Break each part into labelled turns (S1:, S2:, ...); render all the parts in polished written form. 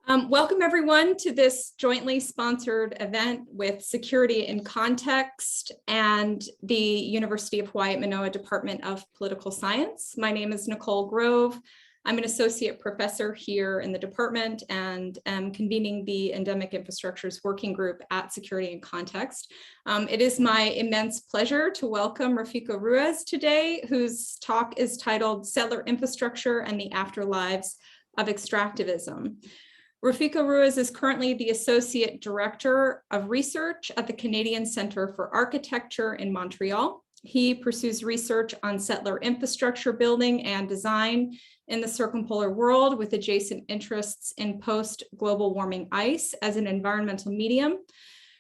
S1: Welcome everyone to this jointly sponsored event with Security in Context and the University of Hawaii at Manoa Department of Political Science. My name is Nicole Grove. I'm an associate professor here in the department and am convening the Endemic Infrastructures Working Group at Security in Context. It is my immense pleasure to welcome Rafico Ruiz today, whose talk is titled Settler Infrastructure and the Afterlives of Extractivism. Rafico Ruiz is currently the Associate Director of Research at the Canadian Centre for Architecture in Montreal. He pursues research on settler infrastructure building and design in the circumpolar world with adjacent interests in post-global warming ice as an environmental medium.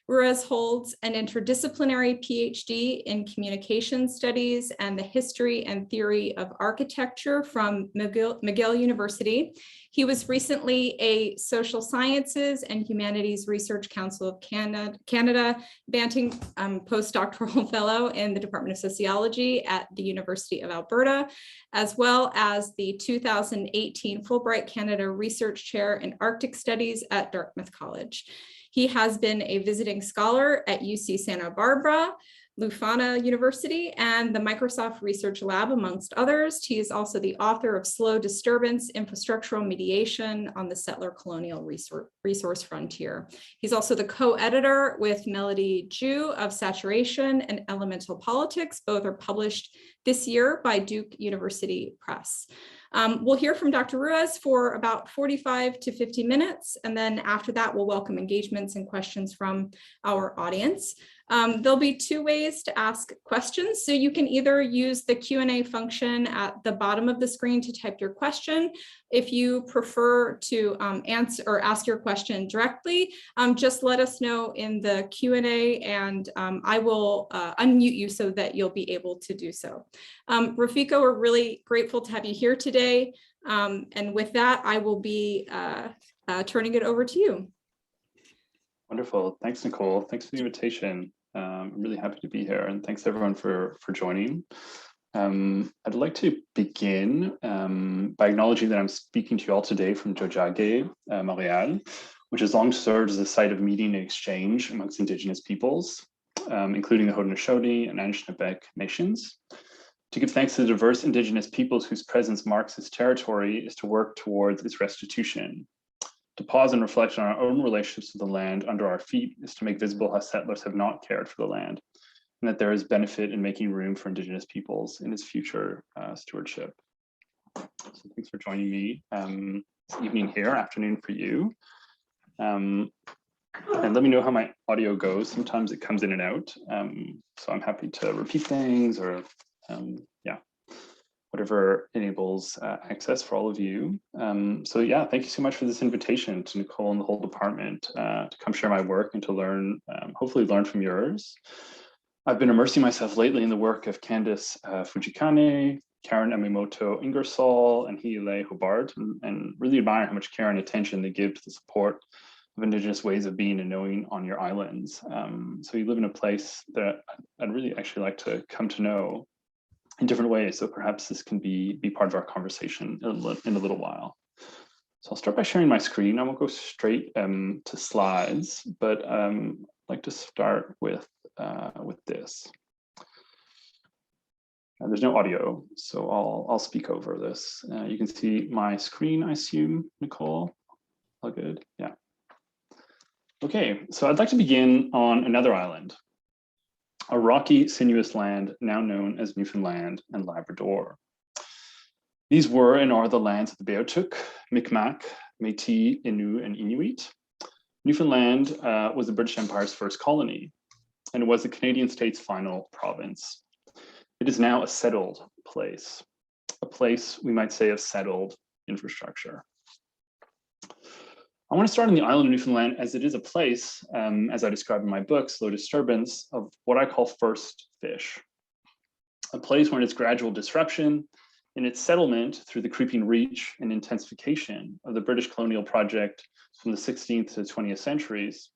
S1: Ruiz holds an interdisciplinary PhD in communication studies and the history and theory of architecture from McGill University. He was recently a Social Sciences and Humanities Research Council of Canada Banting postdoctoral fellow in the Department of Sociology at the University of Alberta, as well as the 2018 Fulbright Canada Research Chair in Arctic Studies at Dartmouth College. He has been a visiting scholar at UC Santa Barbara, Leuphana University, and the Microsoft Research Lab, amongst others. He is also the author of Slow Disturbance, Infrastructural Mediation on the Settler Colonial Resource Frontier. He's also the co-editor with Melody Ju of Saturation and Elemental Politics. Both are published this year by Duke University Press. We'll hear from Dr. Ruiz for about 45 to 50 minutes, and then after that, we'll welcome engagements and questions from our audience. There'll be two ways to ask questions. So you can either use the Q&A function at the bottom of the screen to type your question. If you prefer to answer or ask your question directly, just let us know in the Q&A and I will unmute you so that you'll be able to do so. Rafico, we're really grateful to have you here today. And with that, I will be turning it over to you.
S2: Wonderful. Thanks, Nicole. Thanks for the invitation. I'm really happy to be here, and thanks everyone for joining. I'd like to begin by acknowledging that I'm speaking to you all today from Tiohtià:ke, Montreal, which has long served as a site of meeting and exchange amongst Indigenous peoples, including the Haudenosaunee and Anishinaabe nations. To give thanks to the diverse Indigenous peoples whose presence marks this territory is to work towards its restitution. To pause and reflect on our own relationships with the land under our feet is to make visible how settlers have not cared for the land, and that there is benefit in making room for Indigenous peoples in its future stewardship. So thanks for joining me this evening here, afternoon for you. And let me know how my audio goes. Sometimes it comes in and out. So I'm happy to repeat things or whatever enables access for all of you. So yeah, thank you so much for this invitation to Nicole and the whole department to come share my work and to learn, hopefully learn from yours. I've been immersing myself lately in the work of Candice Fujikane, Karen Emiimoto Ingersoll, and Hiile Hobart, and really admire how much care and attention they give to the support of Indigenous ways of being and knowing on your islands. So you live in a place that I'd really actually like to come to know in different ways. So perhaps this can be part of our conversation in a little while. So I'll start by sharing my screen. I won't go straight to slides, but I'd like to start with this. There's no audio, so I'll speak over this. You can see my screen, I assume, Nicole. All good, yeah. Okay, so I'd like to begin on another island, a rocky, sinuous land now known as Newfoundland and Labrador. These were and are the lands of the Beothuk, Mi'kmaq, Métis, Innu, and Inuit. Newfoundland was the British Empire's first colony, and it was the Canadian state's final province. It is now a settled place, a place we might say of settled infrastructure. I want to start on the island of Newfoundland as it is a place, as I describe in my book, Slow Disturbance, of what I call first fish. A place where in its gradual disruption, in its settlement through the creeping reach and intensification of the British colonial project from the 16th to the 20th centuries,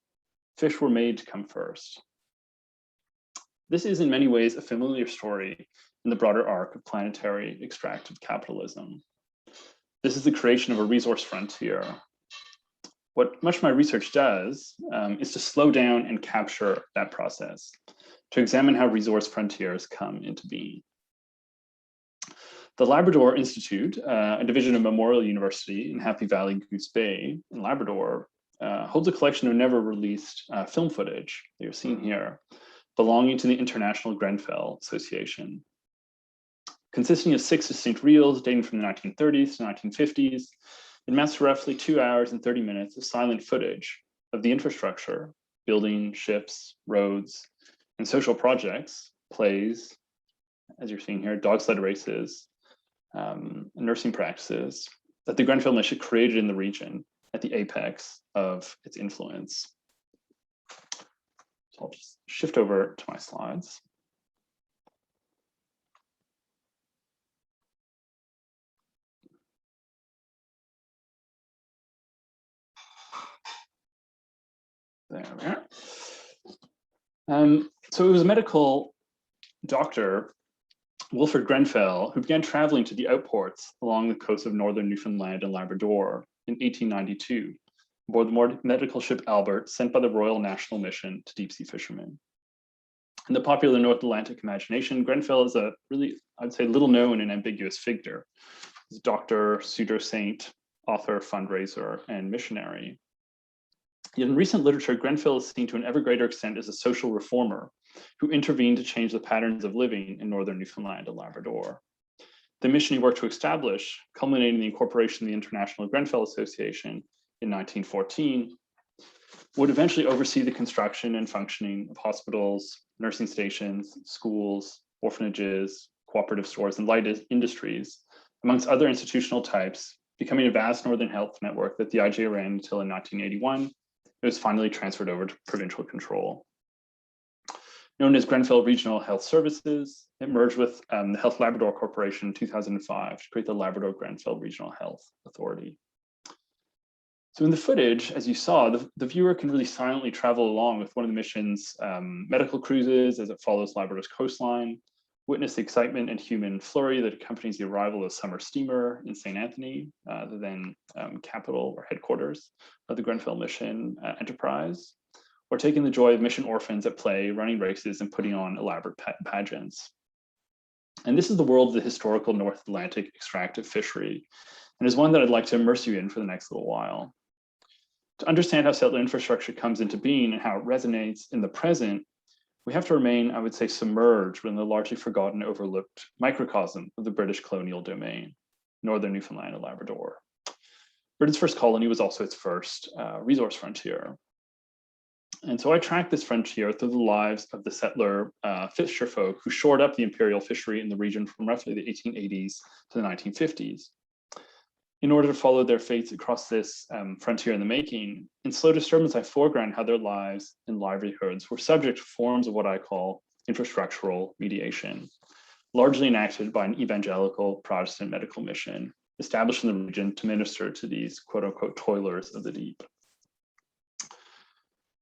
S2: fish were made to come first. This is in many ways a familiar story in the broader arc of planetary extractive capitalism. This is the creation of a resource frontier, what much of my research does is to slow down and capture that process, to examine how resource frontiers come into being. The Labrador Institute, a division of Memorial University in Happy Valley, Goose Bay in Labrador, holds a collection of never released film footage that you're seeing here, belonging to the International Grenfell Association. Consisting of 6 distinct reels dating from the 1930s to 1950s, it amounts to roughly 2 hours and 30 minutes of silent footage of the infrastructure, building, ships, roads, and social projects, plays, as you're seeing here, dog sled races, nursing practices that the Grenfell Mission created in the region at the apex of its influence. So I'll just shift over to my slides. There we are. So it was a medical doctor, Wilfred Grenfell, who began traveling to the outports along the coast of northern Newfoundland and Labrador in 1892, aboard the medical ship Albert, sent by the Royal National Mission to deep-sea fishermen. In the popular North Atlantic imagination, Grenfell is a really, I'd say, little known and ambiguous figure. He's a doctor, pseudo-saint, author, fundraiser, and missionary. Yet in recent literature, Grenfell is seen to an ever greater extent as a social reformer who intervened to change the patterns of living in northern Newfoundland and Labrador. The mission he worked to establish, culminating in the incorporation of the International Grenfell Association in 1914, would eventually oversee the construction and functioning of hospitals, nursing stations, schools, orphanages, cooperative stores, and light industries, amongst other institutional types, becoming a vast northern health network that the IGA ran until in 1981. It was finally transferred over to provincial control. Known as Grenfell Regional Health Services, it merged with the Health Labrador Corporation in 2005 to create the Labrador Grenfell Regional Health Authority. So in the footage, as you saw, the viewer can really silently travel along with one of the mission's medical cruises as it follows Labrador's coastline, witness the excitement and human flurry that accompanies the arrival of a summer steamer in St. Anthony, the then capital or headquarters of the Grenfell Mission enterprise, or taking the joy of mission orphans at play, running races and putting on elaborate pageants. And this is the world of the historical North Atlantic extractive fishery, and is one that I'd like to immerse you in for the next little while. To understand how settler infrastructure comes into being and how it resonates in the present, we have to remain, I would say, submerged within the largely forgotten, overlooked microcosm of the British colonial domain, northern Newfoundland and Labrador. Britain's first colony was also its first resource frontier. And so I tracked this frontier through the lives of the settler fisherfolk who shored up the imperial fishery in the region from roughly the 1880s to the 1950s. In order to follow their fates across this frontier in the making, in Slow Disturbance, I foreground how their lives and livelihoods were subject to forms of what I call infrastructural mediation, largely enacted by an evangelical Protestant medical mission established in the region to minister to these quote unquote toilers of the deep.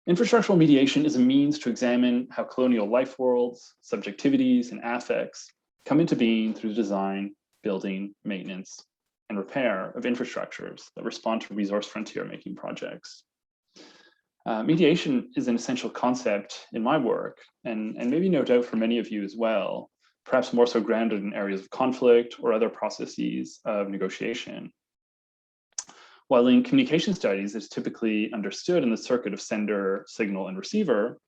S2: Infrastructural mediation is a means to examine how colonial life worlds, subjectivities, and affects come into being through the design, building, maintenance, and repair of infrastructures that respond to resource frontier making projects. Mediation is an essential concept in my work, and maybe no doubt for many of you as well, perhaps more so grounded in areas of conflict or other processes of negotiation. While in communication studies, it's typically understood in the circuit of sender, signal, and receiver,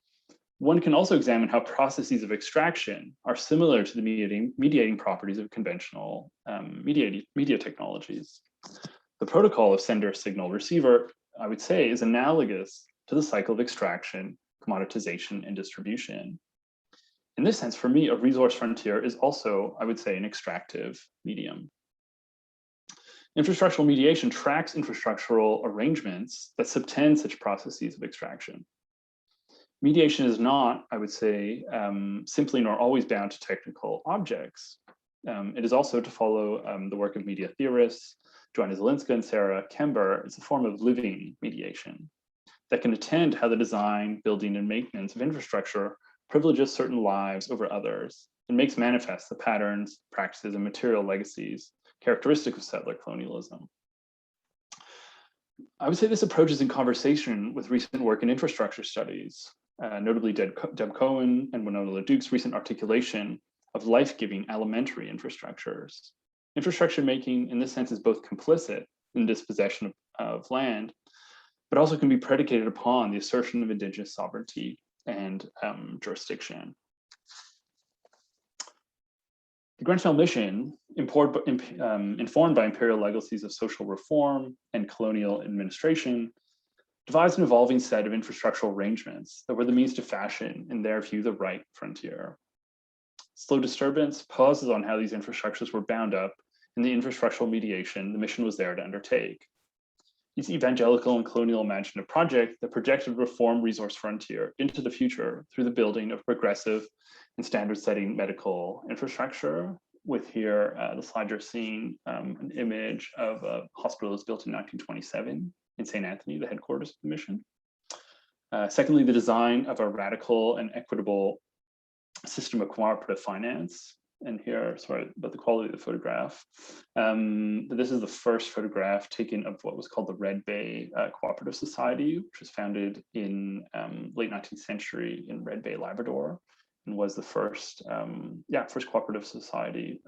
S2: one can also examine how processes of extraction are similar to the mediating properties of conventional media technologies. The protocol of sender, signal, receiver, I would say, is analogous to the cycle of extraction, commoditization, and distribution. In this sense, for me, a resource frontier is also, I would say, an extractive medium. Infrastructural mediation tracks infrastructural arrangements that subtend such processes of extraction. Mediation is not, I would say, simply nor always bound to technical objects. It is also, to follow the work of media theorists, Joanna Zielinska and Sarah Kember, it's a form of living mediation that can attend how the design, building, and maintenance of infrastructure privileges certain lives over others and makes manifest the patterns, practices, and material legacies characteristic of settler colonialism. I would say this approach is in conversation with recent work in infrastructure studies, notably Deb Cohen and Winona LeDuc's recent articulation of life-giving elementary infrastructures. Infrastructure making, in this sense, is both complicit in dispossession of land, but also can be predicated upon the assertion of Indigenous sovereignty and jurisdiction. The Grenfell Mission, informed by imperial legacies of social reform and colonial administration, devised an evolving set of infrastructural arrangements that were the means to fashion, in their view, the right frontier. Slow Disturbance pauses on how these infrastructures were bound up in the infrastructural mediation the mission was there to undertake. These evangelical and colonial imagined a project that projected reform resource frontier into the future through the building of progressive and standard-setting medical infrastructure. With here, the slide you're seeing, an image of a hospital that was built in 1927 in St. Anthony, the headquarters of the mission. Secondly, the design of a radical and equitable system of cooperative finance. And here, sorry about the quality of the photograph. But this is the first photograph taken of what was called the Red Bay Cooperative Society, which was founded in late 19th century in Red Bay, Labrador, and was the first, first cooperative society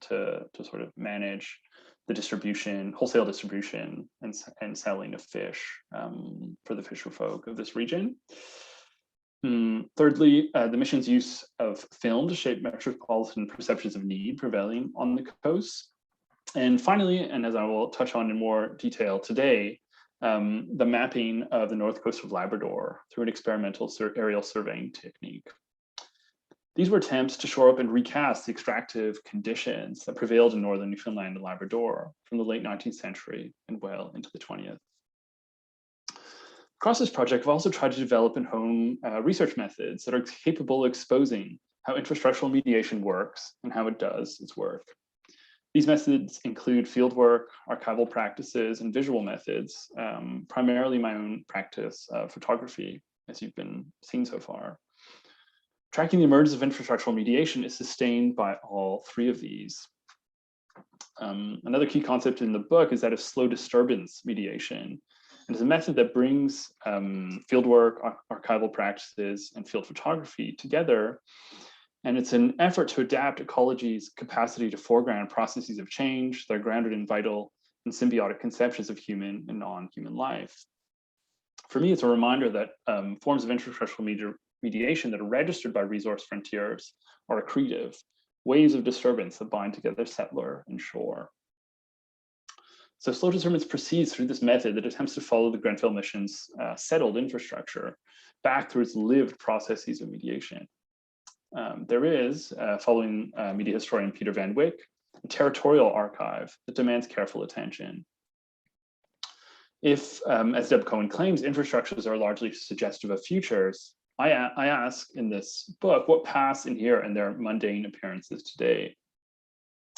S2: to sort of manage the distribution, wholesale distribution and selling of fish for the fisherfolk of this region. Thirdly, the mission's use of film to shape metropolitan perceptions of need prevailing on the coast. And finally, and as I will touch on in more detail today, the mapping of the north coast of Labrador through an experimental aerial surveying technique. These were attempts to shore up and recast the extractive conditions that prevailed in northern Newfoundland and Labrador from the late 19th century and well into the 20th. Across this project, I've also tried to develop and hone research methods that are capable of exposing how infrastructural mediation works and how it does its work. These methods include fieldwork, archival practices, and visual methods, primarily my own practice of photography, as you've been seeing so far. Tracking the emergence of infrastructural mediation is sustained by all three of these. Another key concept in the book is that of slow disturbance mediation. And it's a method that brings fieldwork, archival practices, and field photography together. And it's an effort to adapt ecology's capacity to foreground processes of change that are grounded in vital and symbiotic conceptions of human and non-human life. For me, it's a reminder that forms of infrastructural mediation that are registered by resource frontiers are accretive, waves of disturbance that bind together settler and shore. So slow disturbance proceeds through this method that attempts to follow the Grenfell Mission's settled infrastructure back through its lived processes of mediation. There is, following media historian Peter Van Wyck, a territorial archive that demands careful attention. If, as Deb Cohen claims, infrastructures are largely suggestive of futures, I ask in this book what passed in here and their mundane appearances today.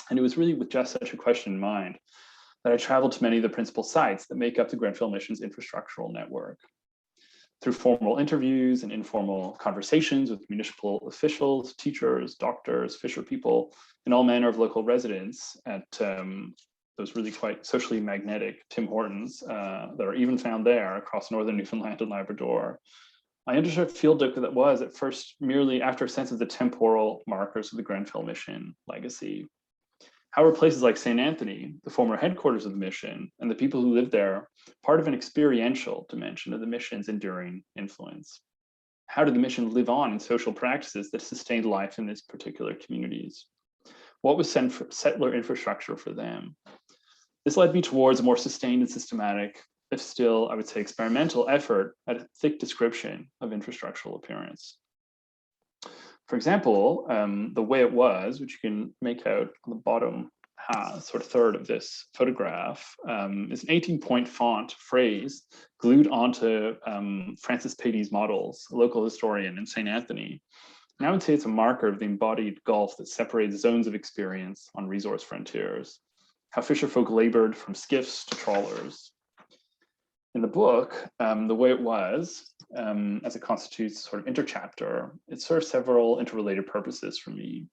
S2: And it was really with just such a question in mind that I traveled to many of the principal sites that make up the Grenfell Mission's infrastructural network. Through formal interviews and informal conversations with municipal officials, teachers, doctors, fisher people, and all manner of local residents at those really quite socially magnetic Tim Hortons that are even found there across northern Newfoundland and Labrador, I undertook fieldwork that was at first merely after a sense of the temporal markers of the Grenfell Mission legacy. How were places like St. Anthony, the former headquarters of the mission, and the people who lived there, part of an experiential dimension of the mission's enduring influence? How did the mission live on in social practices that sustained life in these particular communities? What was settler infrastructure for them? This led me towards a more sustained and systematic, if still, I would say, experimental effort at a thick description of infrastructural appearance. For example, the way it was, which you can make out on the bottom half, sort of third of this photograph, is an 18-point font phrase glued onto Francis Patey's models, a local historian in St. Anthony. And I would say it's a marker of the embodied gulf that separates zones of experience on resource frontiers, how fisherfolk labored from skiffs to trawlers. In the book, the way it was, as it constitutes sort of interchapter, it serves several interrelated purposes for me.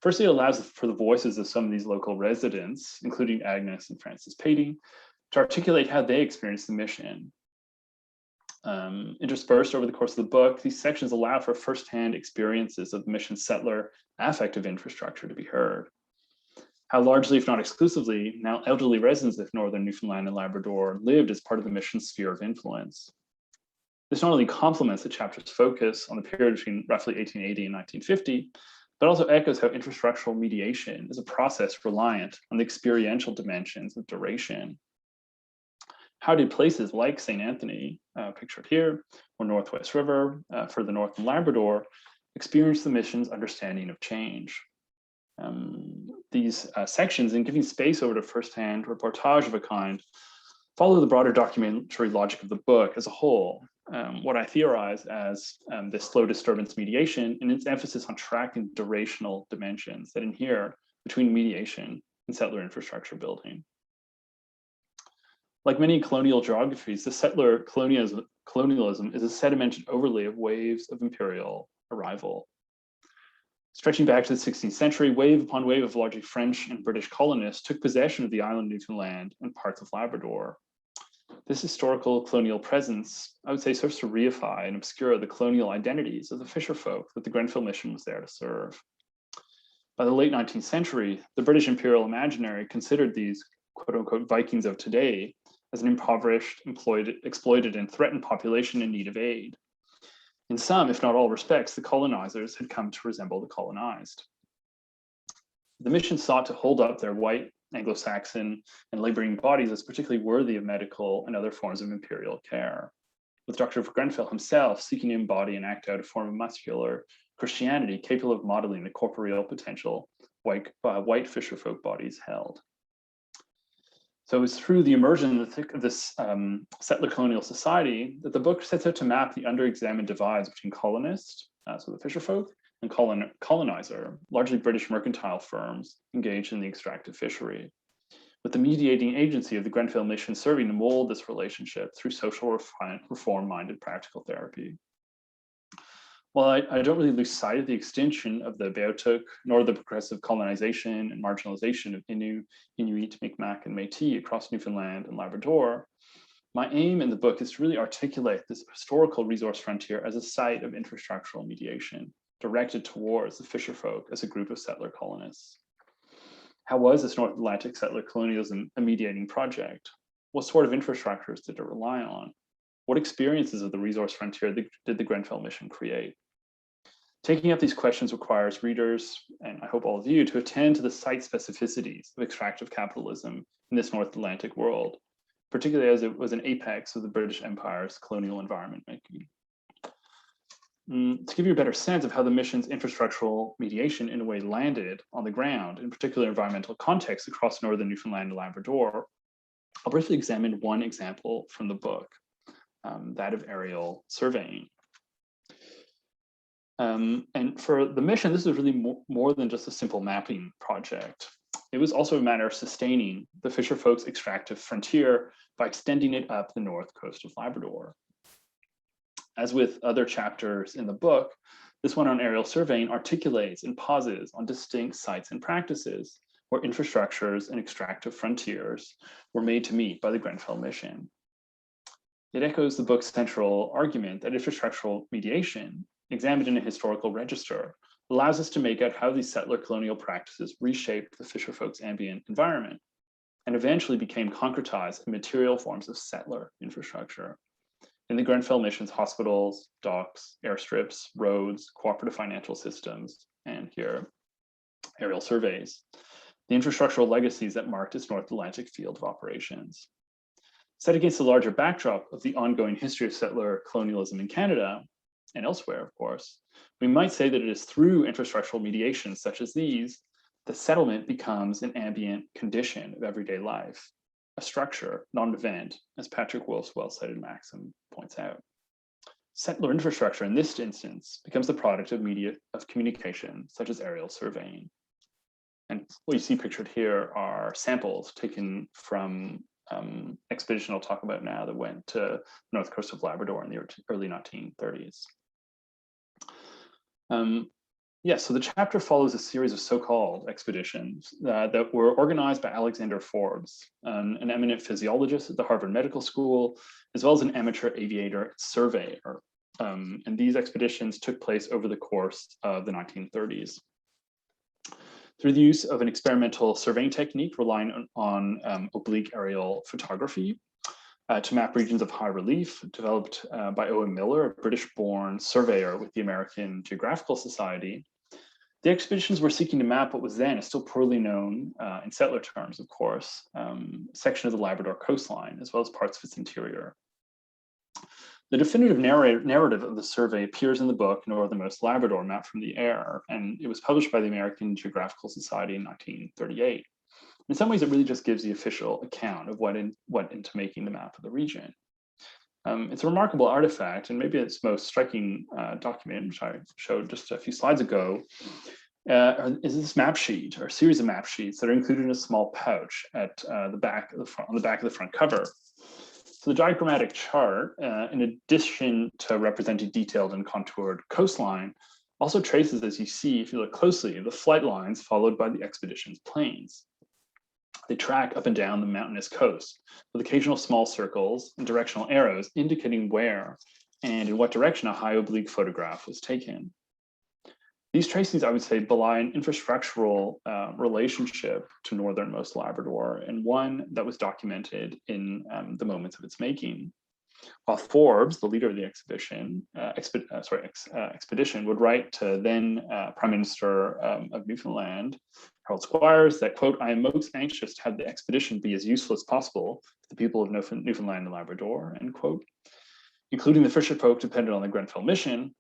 S2: Firstly, it allows for the voices of some of these local residents, including Agnes and Francis Patey, to articulate how they experienced the mission. Interspersed over the course of the book, these sections allow for firsthand experiences of the mission's settler affective infrastructure to be heard. How largely, if not exclusively, now elderly residents of northern Newfoundland and Labrador lived as part of the mission's sphere of influence. This not only complements the chapter's focus on the period between roughly 1880 and 1950, but also echoes how infrastructural mediation is a process reliant on the experiential dimensions of duration. How did places like St. Anthony, pictured here, or Northwest River, further north in Labrador, experience the mission's understanding of change? These sections, in giving space over to firsthand reportage of a kind, follow the broader documentary logic of the book as a whole, what I theorize as this slow disturbance mediation and its emphasis on tracking durational dimensions that inhere between mediation and settler infrastructure building. Like many colonial geographies, the settler colonialism is a sedimented overlay of waves of imperial arrival. Stretching back to the 16th century, wave upon wave of largely French and British colonists took possession of the island of Newfoundland and parts of Labrador. This historical colonial presence, I would say, serves to reify and obscure the colonial identities of the fisherfolk that the Grenfell Mission was there to serve. By the late 19th century, the British imperial imaginary considered these quote-unquote Vikings of today as an impoverished, exploited, and threatened population in need of aid. In some, if not all respects, the colonizers had come to resemble the colonized. The mission sought to hold up their white, Anglo-Saxon, and laboring bodies as particularly worthy of medical and other forms of imperial care, with Dr. Grenfell himself seeking to embody and act out a form of muscular Christianity capable of modeling the corporeal potential white fisherfolk bodies held. So it was through the immersion of this settler colonial society that the book sets out to map the under-examined divides between colonist, so the fisherfolk, and colonizer, largely British mercantile firms engaged in the extractive fishery, with the mediating agency of the Grenfell Mission serving to mold this relationship through social reform-minded practical therapy. While I don't really lose sight of the extinction of the Beothuk, nor the progressive colonization and marginalization of Innu, Inuit, Mi'kmaq, and Métis across Newfoundland and Labrador, my aim in the book is to really articulate this historical resource frontier as a site of infrastructural mediation, directed towards the fisherfolk as a group of settler colonists. How was this North Atlantic settler colonialism a mediating project? What sort of infrastructures did it rely on? What experiences of the resource frontier did the Grenfell Mission create? Taking up these questions requires readers, and I hope all of you, to attend to the site specificities of extractive capitalism in this North Atlantic world, particularly as it was an apex of the British Empire's colonial environment making. To give you a better sense of how the mission's infrastructural mediation in a way landed on the ground, in particular environmental contexts across northern Newfoundland and Labrador, I'll briefly examine one example from the book, that of aerial surveying. And for the mission, this was really more than just a simple mapping project. It was also a matter of sustaining the fisherfolk's extractive frontier by extending it up the north coast of Labrador. As with other chapters in the book, this one on aerial surveying articulates and pauses on distinct sites and practices where infrastructures and extractive frontiers were made to meet by the Grenfell Mission. It echoes the book's central argument that infrastructural mediation, examined in a historical register, allows us to make out how these settler colonial practices reshaped the fisherfolk's ambient environment and eventually became concretized in material forms of settler infrastructure. In the Grenfell Mission's hospitals, docks, airstrips, roads, cooperative financial systems, and here, aerial surveys, the infrastructural legacies that marked its North Atlantic field of operations. Set against the larger backdrop of the ongoing history of settler colonialism in Canada, and elsewhere, of course, we might say that it is through infrastructural mediations such as these that settlement becomes an ambient condition of everyday life, a structure, not an event, as Patrick Wolf's well-cited maxim points out. Settler infrastructure in this instance becomes the product of media of communication, such as aerial surveying. And what you see pictured here are samples taken from expedition I'll talk about now that went to the north coast of Labrador in the early 1930s. Yeah, so the chapter follows a series of so-called expeditions that were organized by Alexander Forbes, an eminent physiologist at the Harvard Medical School, as well as an amateur aviator and surveyor. And these expeditions took place over the course of the 1930s. Through the use of an experimental surveying technique relying on oblique aerial photography to map regions of high relief, developed by Owen Miller, a British-born surveyor with the American Geographical Society, the expeditions were seeking to map what was then a still poorly known, in settler terms, of course, section of the Labrador coastline, as well as parts of its interior. The definitive narrative of the survey appears in the book Northernmost Labrador, Mapped from the Air, and it was published by the American Geographical Society in 1938. In some ways, it really just gives the official account of what went into making the map of the region. It's a remarkable artifact, and maybe its most striking document, which I showed just a few slides ago, is this map sheet, or a series of map sheets that are included in a small pouch at on the back of the front cover. So the diagrammatic chart, in addition to representing detailed and contoured coastline, also traces, as you see, if you look closely, the flight lines followed by the expedition's planes. They track up and down the mountainous coast with occasional small circles and directional arrows indicating where and in what direction a high oblique photograph was taken. These tracings, I would say, belie an infrastructural relationship to Northernmost Labrador, and one that was documented in the moments of its making. While Forbes, the leader of the expedition, would write to then Prime Minister of Newfoundland, Harold Squires, that, quote, "I am most anxious to have the expedition be as useful as possible to the people of Newfoundland and Labrador," end quote. Including the fisherfolk dependent on the Grenfell Mission,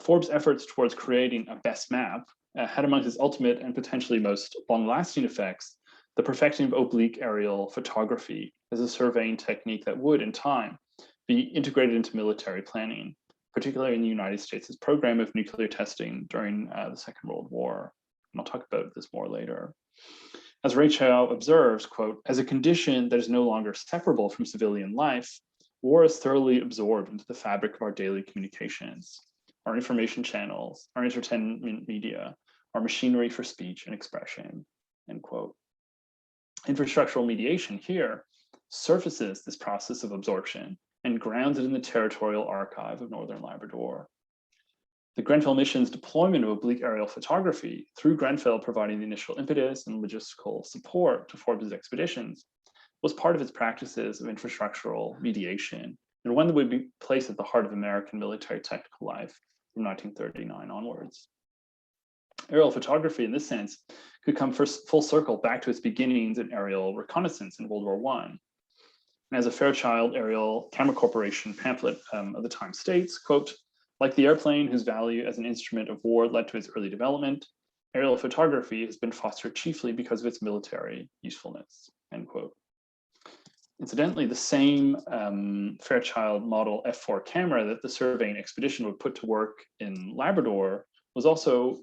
S2: Forbes' efforts towards creating a best map had among his ultimate and potentially most long-lasting effects the perfecting of oblique aerial photography as a surveying technique that would, in time, be integrated into military planning, particularly in the United States' program of nuclear testing during the Second World War. And I'll talk about this more later. As Ray Chow observes, quote, "As a condition that is no longer separable from civilian life, war is thoroughly absorbed into the fabric of our daily communications, our information channels, our entertainment media, our machinery for speech and expression," end quote. Infrastructural mediation here surfaces this process of absorption and grounds it in the territorial archive of Northern Labrador. The Grenfell Mission's deployment of oblique aerial photography, through Grenfell providing the initial impetus and logistical support to Forbes' expeditions, was part of its practices of infrastructural mediation, and one that would be placed at the heart of American military technical life from 1939 onwards. Aerial photography, in this sense, could come full circle back to its beginnings in aerial reconnaissance in World War I. And as a Fairchild Aerial Camera Corporation pamphlet of the time states, quote, "Like the airplane whose value as an instrument of war led to its early development, aerial photography has been fostered chiefly because of its military usefulness," end quote. Incidentally, the same Fairchild Model F4 camera that the surveying expedition would put to work in Labrador was also,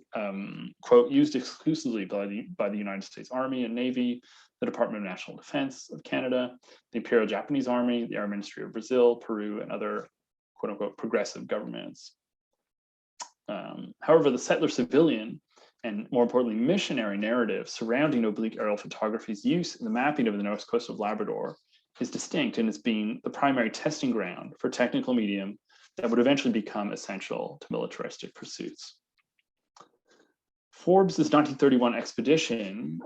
S2: quote, "used exclusively by the United States Army and Navy, the Department of National Defense of Canada, the Imperial Japanese Army, the Air Ministry of Brazil, Peru, and other, quote unquote, progressive governments." However, the settler civilian and, more importantly, missionary narrative surrounding oblique aerial photography's use in the mapping of the north coast of Labrador is distinct in its being the primary testing ground for technical medium that would eventually become essential to militaristic pursuits. Forbes' 1931 expedition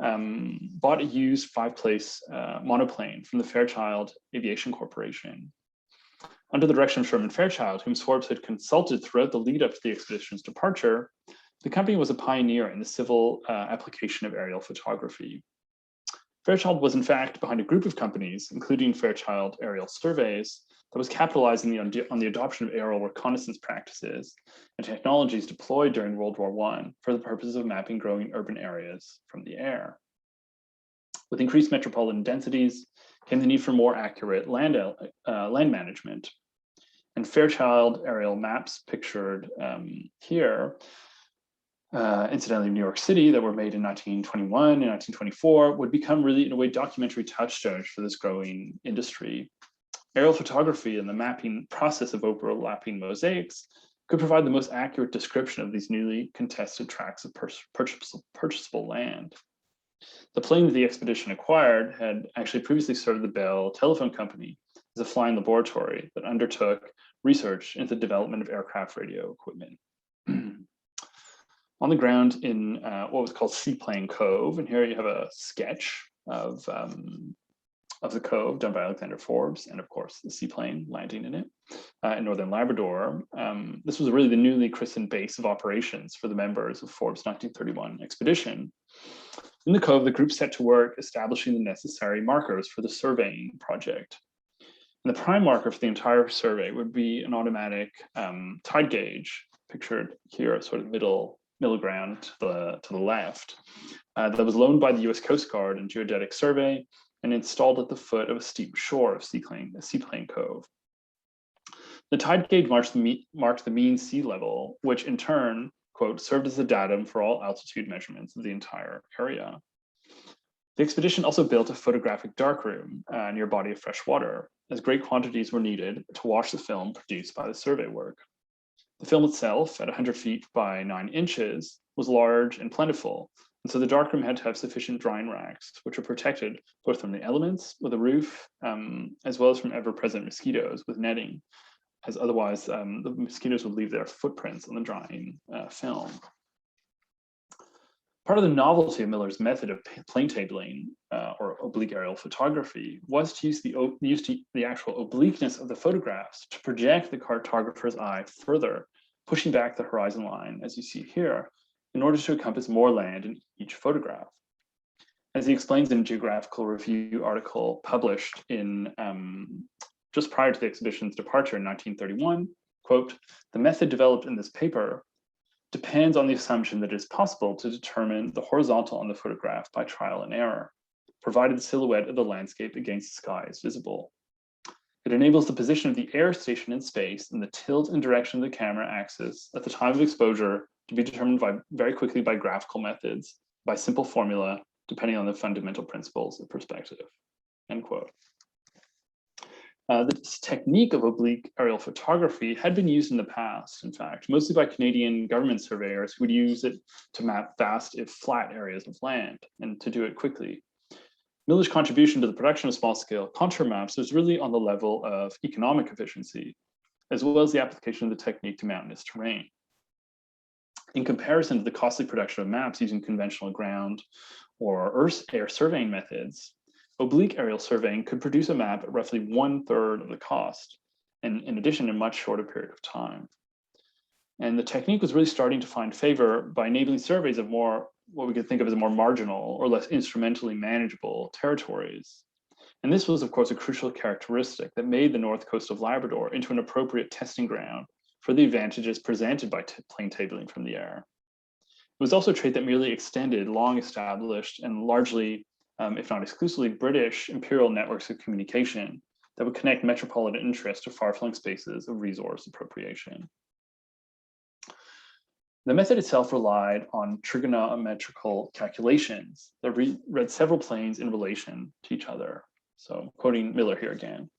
S2: bought a used 5-place monoplane from the Fairchild Aviation Corporation. Under the direction of Sherman Fairchild, whom Forbes had consulted throughout the lead up to the expedition's departure, the company was a pioneer in the civil application of aerial photography. Fairchild was in fact behind a group of companies, including Fairchild Aerial Surveys, that was capitalizing on the adoption of aerial reconnaissance practices and technologies deployed during World War I for the purpose of mapping growing urban areas from the air. With increased metropolitan densities came the need for more accurate land management. And Fairchild aerial maps pictured here, incidentally New York City, that were made in 1921 and 1924, would become really, in a way, documentary touchstones for this growing industry. Aerial photography and the mapping process of overlapping mosaics could provide the most accurate description of these newly contested tracts of purchasable land. The plane that the expedition acquired had actually previously served the Bell Telephone Company as a flying laboratory that undertook research into the development of aircraft radio equipment. On the ground in what was called Seaplane Cove, and here you have a sketch of the cove done by Alexander Forbes, and of course the seaplane landing in it in northern Labrador. This was really the newly christened base of operations for the members of Forbes' 1931 expedition. In the cove, the group set to work establishing the necessary markers for the surveying project. And the prime marker for the entire survey would be an automatic tide gauge, pictured here, sort of middle ground to the left, that was loaned by the US Coast Guard and Geodetic Survey and installed at the foot of a steep shore of Seaplane Cove. The tide gauge marked the mean sea level, which in turn, quote, served as the datum for all altitude measurements of the entire area. The expedition also built a photographic darkroom near a body of fresh water, as great quantities were needed to wash the film produced by the survey work. The film itself, at 100 feet by 9 inches, was large and plentiful, and so the darkroom had to have sufficient drying racks, which were protected both from the elements with a roof, as well as from ever-present mosquitoes with netting, as otherwise the mosquitoes would leave their footprints on the drying film. Part of the novelty of Miller's method of plane tabling or oblique aerial photography was to use the actual obliqueness of the photographs to project the cartographer's eye further, pushing back the horizon line, as you see here, in order to encompass more land in each photograph. As he explains in a Geographical Review article published in just prior to the expedition's departure in 1931, quote, "The method developed in this paper depends on the assumption that it is possible to determine the horizontal on the photograph by trial and error, provided the silhouette of the landscape against the sky is visible. It enables the position of the air station in space and the tilt and direction of the camera axis at the time of exposure to be determined very quickly by graphical methods, by simple formula, depending on the fundamental principles of perspective," end quote. This technique of oblique aerial photography had been used in the past, in fact, mostly by Canadian government surveyors who would use it to map vast, if flat, areas of land, and to do it quickly. Miller's contribution to the production of small-scale contour maps was really on the level of economic efficiency, as well as the application of the technique to mountainous terrain. In comparison to the costly production of maps using conventional ground or air surveying methods, oblique aerial surveying could produce a map at roughly 1/3 of the cost, and in addition, in a much shorter period of time. And the technique was really starting to find favor by enabling surveys of more, what we could think of as more marginal or less instrumentally manageable territories. And this was, of course, a crucial characteristic that made the north coast of Labrador into an appropriate testing ground for the advantages presented by plane tabling from the air. It was also a trait that merely extended long established and largely, if not exclusively, British imperial networks of communication that would connect metropolitan interests to far-flung spaces of resource appropriation. The method itself relied on trigonometrical calculations that read several planes in relation to each other. So quoting Miller here again.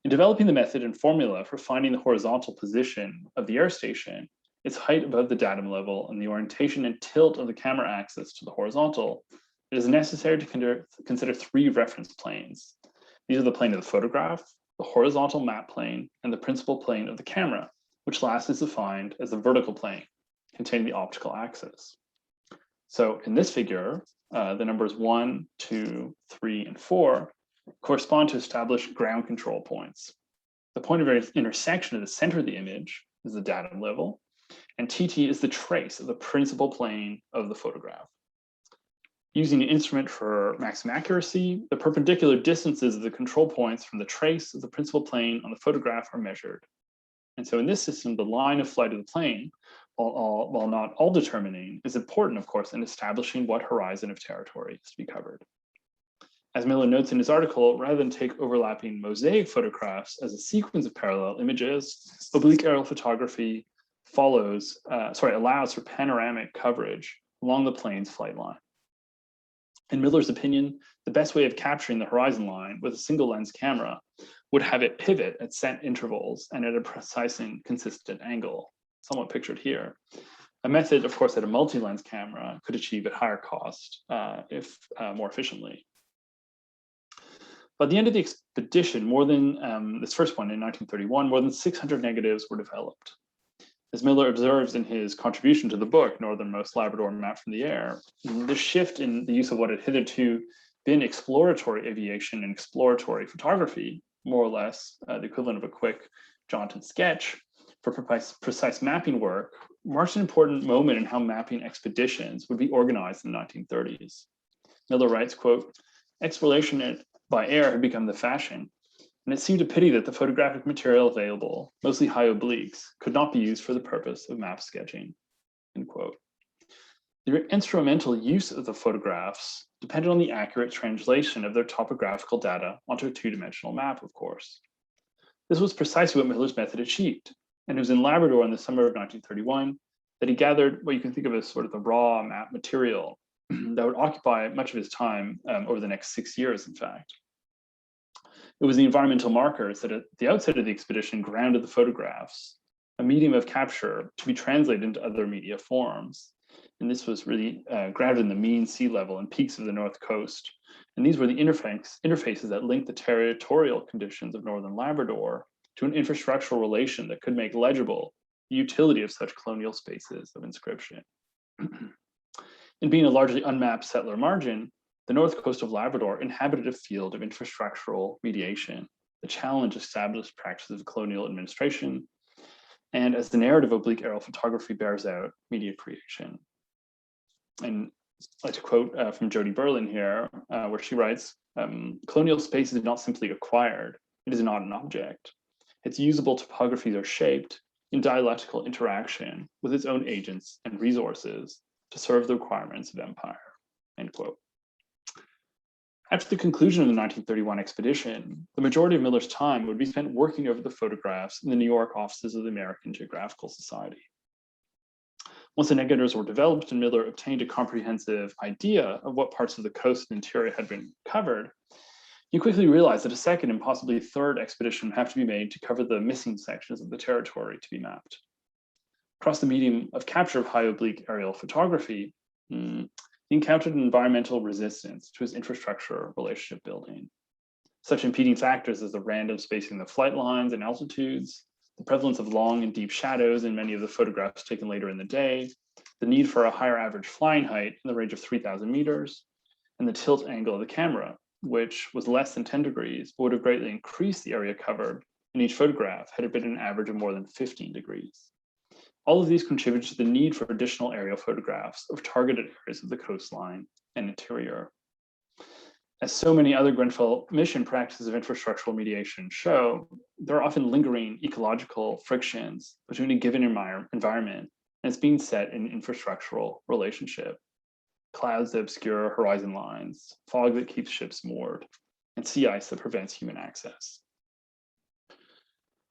S2: In developing the method and formula for finding the horizontal position of the air station, its height above the datum level, and the orientation and tilt of the camera axis to the horizontal, it is necessary to consider 3 reference planes. These are the plane of the photograph, the horizontal map plane, and the principal plane of the camera, which last is defined as the vertical plane containing the optical axis. So in this figure, the numbers 1, 2, 3, and 4 correspond to established ground control points. The point of intersection at the center of the image is the datum level, and TT is the trace of the principal plane of the photograph. Using an instrument for maximum accuracy, the perpendicular distances of the control points from the trace of the principal plane on the photograph are measured. And so in this system, the line of flight of the plane, while not all determining, is important, of course, in establishing what horizon of territory is to be covered. As Miller notes in his article, rather than take overlapping mosaic photographs as a sequence of parallel images, oblique aerial photography allows for panoramic coverage along the plane's flight line. In Miller's opinion, the best way of capturing the horizon line with a single lens camera would have it pivot at set intervals and at a precise and consistent angle. somewhat pictured here. A method, of course, that a multi-lens camera could achieve at higher cost if more efficiently. By the end of the expedition, more than this first one in 1931, more than 600 negatives were developed. As Miller observes in his contribution to the book, Northernmost Labrador Map from the Air, the shift in the use of what had hitherto been exploratory aviation and exploratory photography, more or less the equivalent of a quick jaunt and sketch, for precise mapping work, marks an important moment in how mapping expeditions would be organized in the 1930s. Miller writes, quote, "Exploration by air had become the fashion, and it seemed a pity that the photographic material available, mostly high obliques, could not be used for the purpose of map sketching," end quote. The instrumental use of the photographs depended on the accurate translation of their topographical data onto a two-dimensional map, of course. This was precisely what Miller's method achieved, and it was in Labrador in the summer of 1931 that he gathered what you can think of as sort of the raw map material that would occupy much of his time over the next 6 years, in fact. It was the environmental markers that at the outset of the expedition grounded the photographs, a medium of capture to be translated into other media forms. And this was really grounded in the mean sea level and peaks of the North Coast. And these were the interfaces that linked the territorial conditions of Northern Labrador to an infrastructural relation that could make legible the utility of such colonial spaces of inscription. In being a largely unmapped settler margin, the north coast of Labrador inhabited a field of infrastructural mediation, the challenge established practices of colonial administration, and as the narrative of oblique aerial photography bears out, media creation. And I'd like to quote from Jody Berlin here, where she writes, "Colonial space is not simply acquired, it is not an object. Its usable topographies are shaped in dialectical interaction with its own agents and resources to serve the requirements of empire," end quote. After the conclusion of the 1931 expedition, the majority of Miller's time would be spent working over the photographs in the New York offices of the American Geographical Society. Once the negatives were developed and Miller obtained a comprehensive idea of what parts of the coast and interior had been covered, he quickly realized that a second and possibly third expedition would have to be made to cover the missing sections of the territory to be mapped. Across the medium of capture of high oblique aerial photography, he encountered an environmental resistance to his infrastructure relationship building. Such impeding factors as the random spacing of flight lines and altitudes, the prevalence of long and deep shadows in many of the photographs taken later in the day, the need for a higher average flying height in the range of 3,000 meters, and the tilt angle of the camera, which was less than 10 degrees, but would have greatly increased the area covered in each photograph had it been an average of more than 15 degrees. All of these contributed to the need for additional aerial photographs of targeted areas of the coastline and interior. As so many other Grenfell Mission practices of infrastructural mediation show, there are often lingering ecological frictions between a given environment and its being set in an infrastructural relationship. Clouds that obscure horizon lines, fog that keeps ships moored, and sea ice that prevents human access.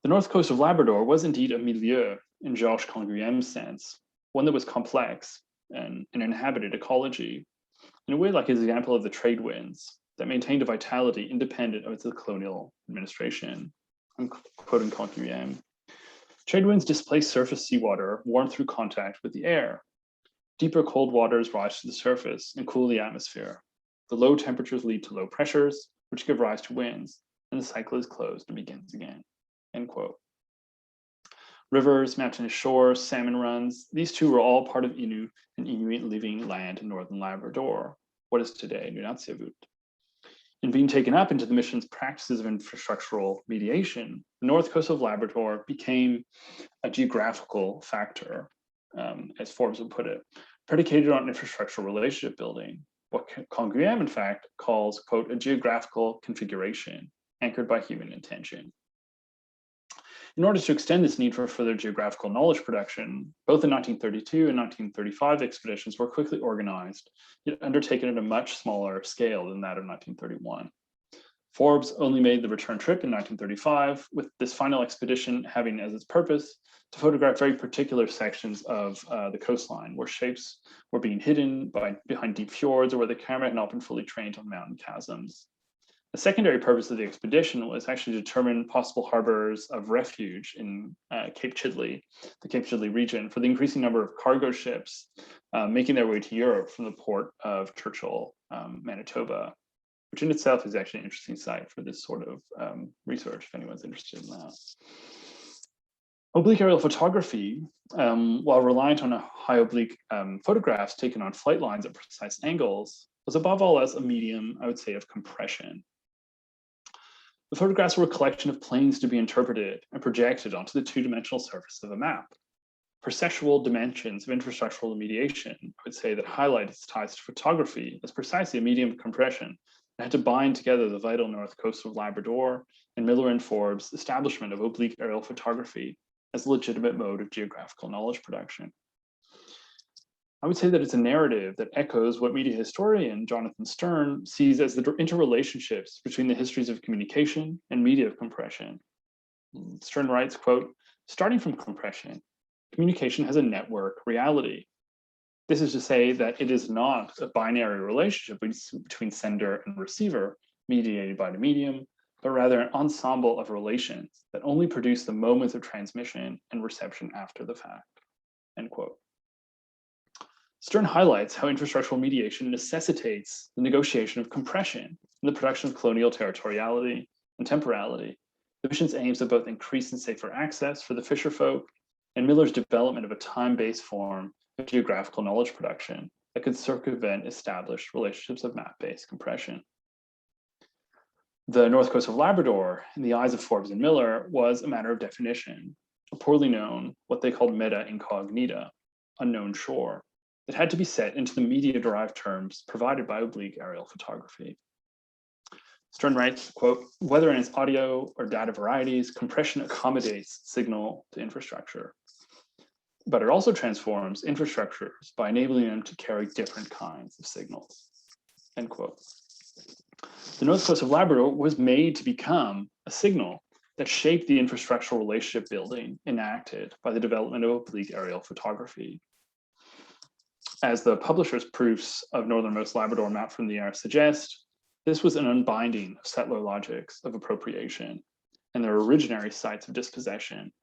S2: The north coast of Labrador was indeed a milieu in Georges Canguilhem's sense, one that was complex and an inhabited ecology, in a way like his example of the trade winds that maintained a vitality independent of its colonial administration. I'm quoting Canguilhem. Trade winds displace surface seawater warm through contact with the air. Deeper cold waters rise to the surface and cool the atmosphere. The low temperatures lead to low pressures, which give rise to winds, and the cycle is closed and begins again, end quote. Rivers, mountainous shores, salmon runs, these two were all part of Innu and Inuit living land in northern Labrador, what is today Nunatsiavut. In being taken up into the mission's practices of infrastructural mediation, the north coast of Labrador became a geographical factor, as Forbes would put it, predicated on infrastructural relationship building, what Canguilhem, in fact, calls, quote, a geographical configuration anchored by human intention. In order to extend this need for further geographical knowledge production, both the 1932 and 1935 expeditions were quickly organized, yet undertaken at a much smaller scale than that of 1931. Forbes only made the return trip in 1935, with this final expedition having as its purpose to photograph very particular sections of the coastline where shapes were being hidden behind deep fjords or where the camera had not been fully trained on mountain chasms. The secondary purpose of the expedition was actually to determine possible harbors of refuge in Cape Chidley, the Cape Chidley region, for the increasing number of cargo ships making their way to Europe from the port of Churchill, Manitoba, which in itself is actually an interesting site for this sort of research, if anyone's interested in that. Oblique aerial photography, while reliant on high oblique photographs taken on flight lines at precise angles, was above all as a medium, I would say, of compression. The photographs were a collection of planes to be interpreted and projected onto the two-dimensional surface of a map. Perceptual dimensions of infrastructural mediation, I would say, that highlight its ties to photography as precisely a medium of compression and had to bind together the vital north coast of Labrador and Miller and Forbes' establishment of oblique aerial photography as a legitimate mode of geographical knowledge production. I would say that it's a narrative that echoes what media historian Jonathan Stern sees as the interrelationships between the histories of communication and media of compression. Stern writes, quote, "Starting from compression, communication has a network reality. This is to say that it is not a binary relationship between sender and receiver mediated by the medium, but rather an ensemble of relations that only produce the moments of transmission and reception after the fact," end quote. Stern highlights how infrastructural mediation necessitates the negotiation of compression and the production of colonial territoriality and temporality, the mission's aims of both increased and safer access for the fisherfolk and Miller's development of a time-based form of geographical knowledge production that could circumvent established relationships of map-based compression. The north coast of Labrador, in the eyes of Forbes and Miller, was a matter of definition, a poorly known, what they called meta incognita, unknown shore, that had to be set into the media-derived terms provided by oblique aerial photography. Stern writes, quote, "Whether in its audio or data varieties, compression accommodates signal to infrastructure, but it also transforms infrastructures by enabling them to carry different kinds of signals," end quote. The north coast of Labrador was made to become a signal that shaped the infrastructural relationship building enacted by the development of oblique aerial photography. As the publisher's proofs of northernmost Labrador map from the air suggest, this was an unbinding of settler logics of appropriation and their originary sites of dispossession.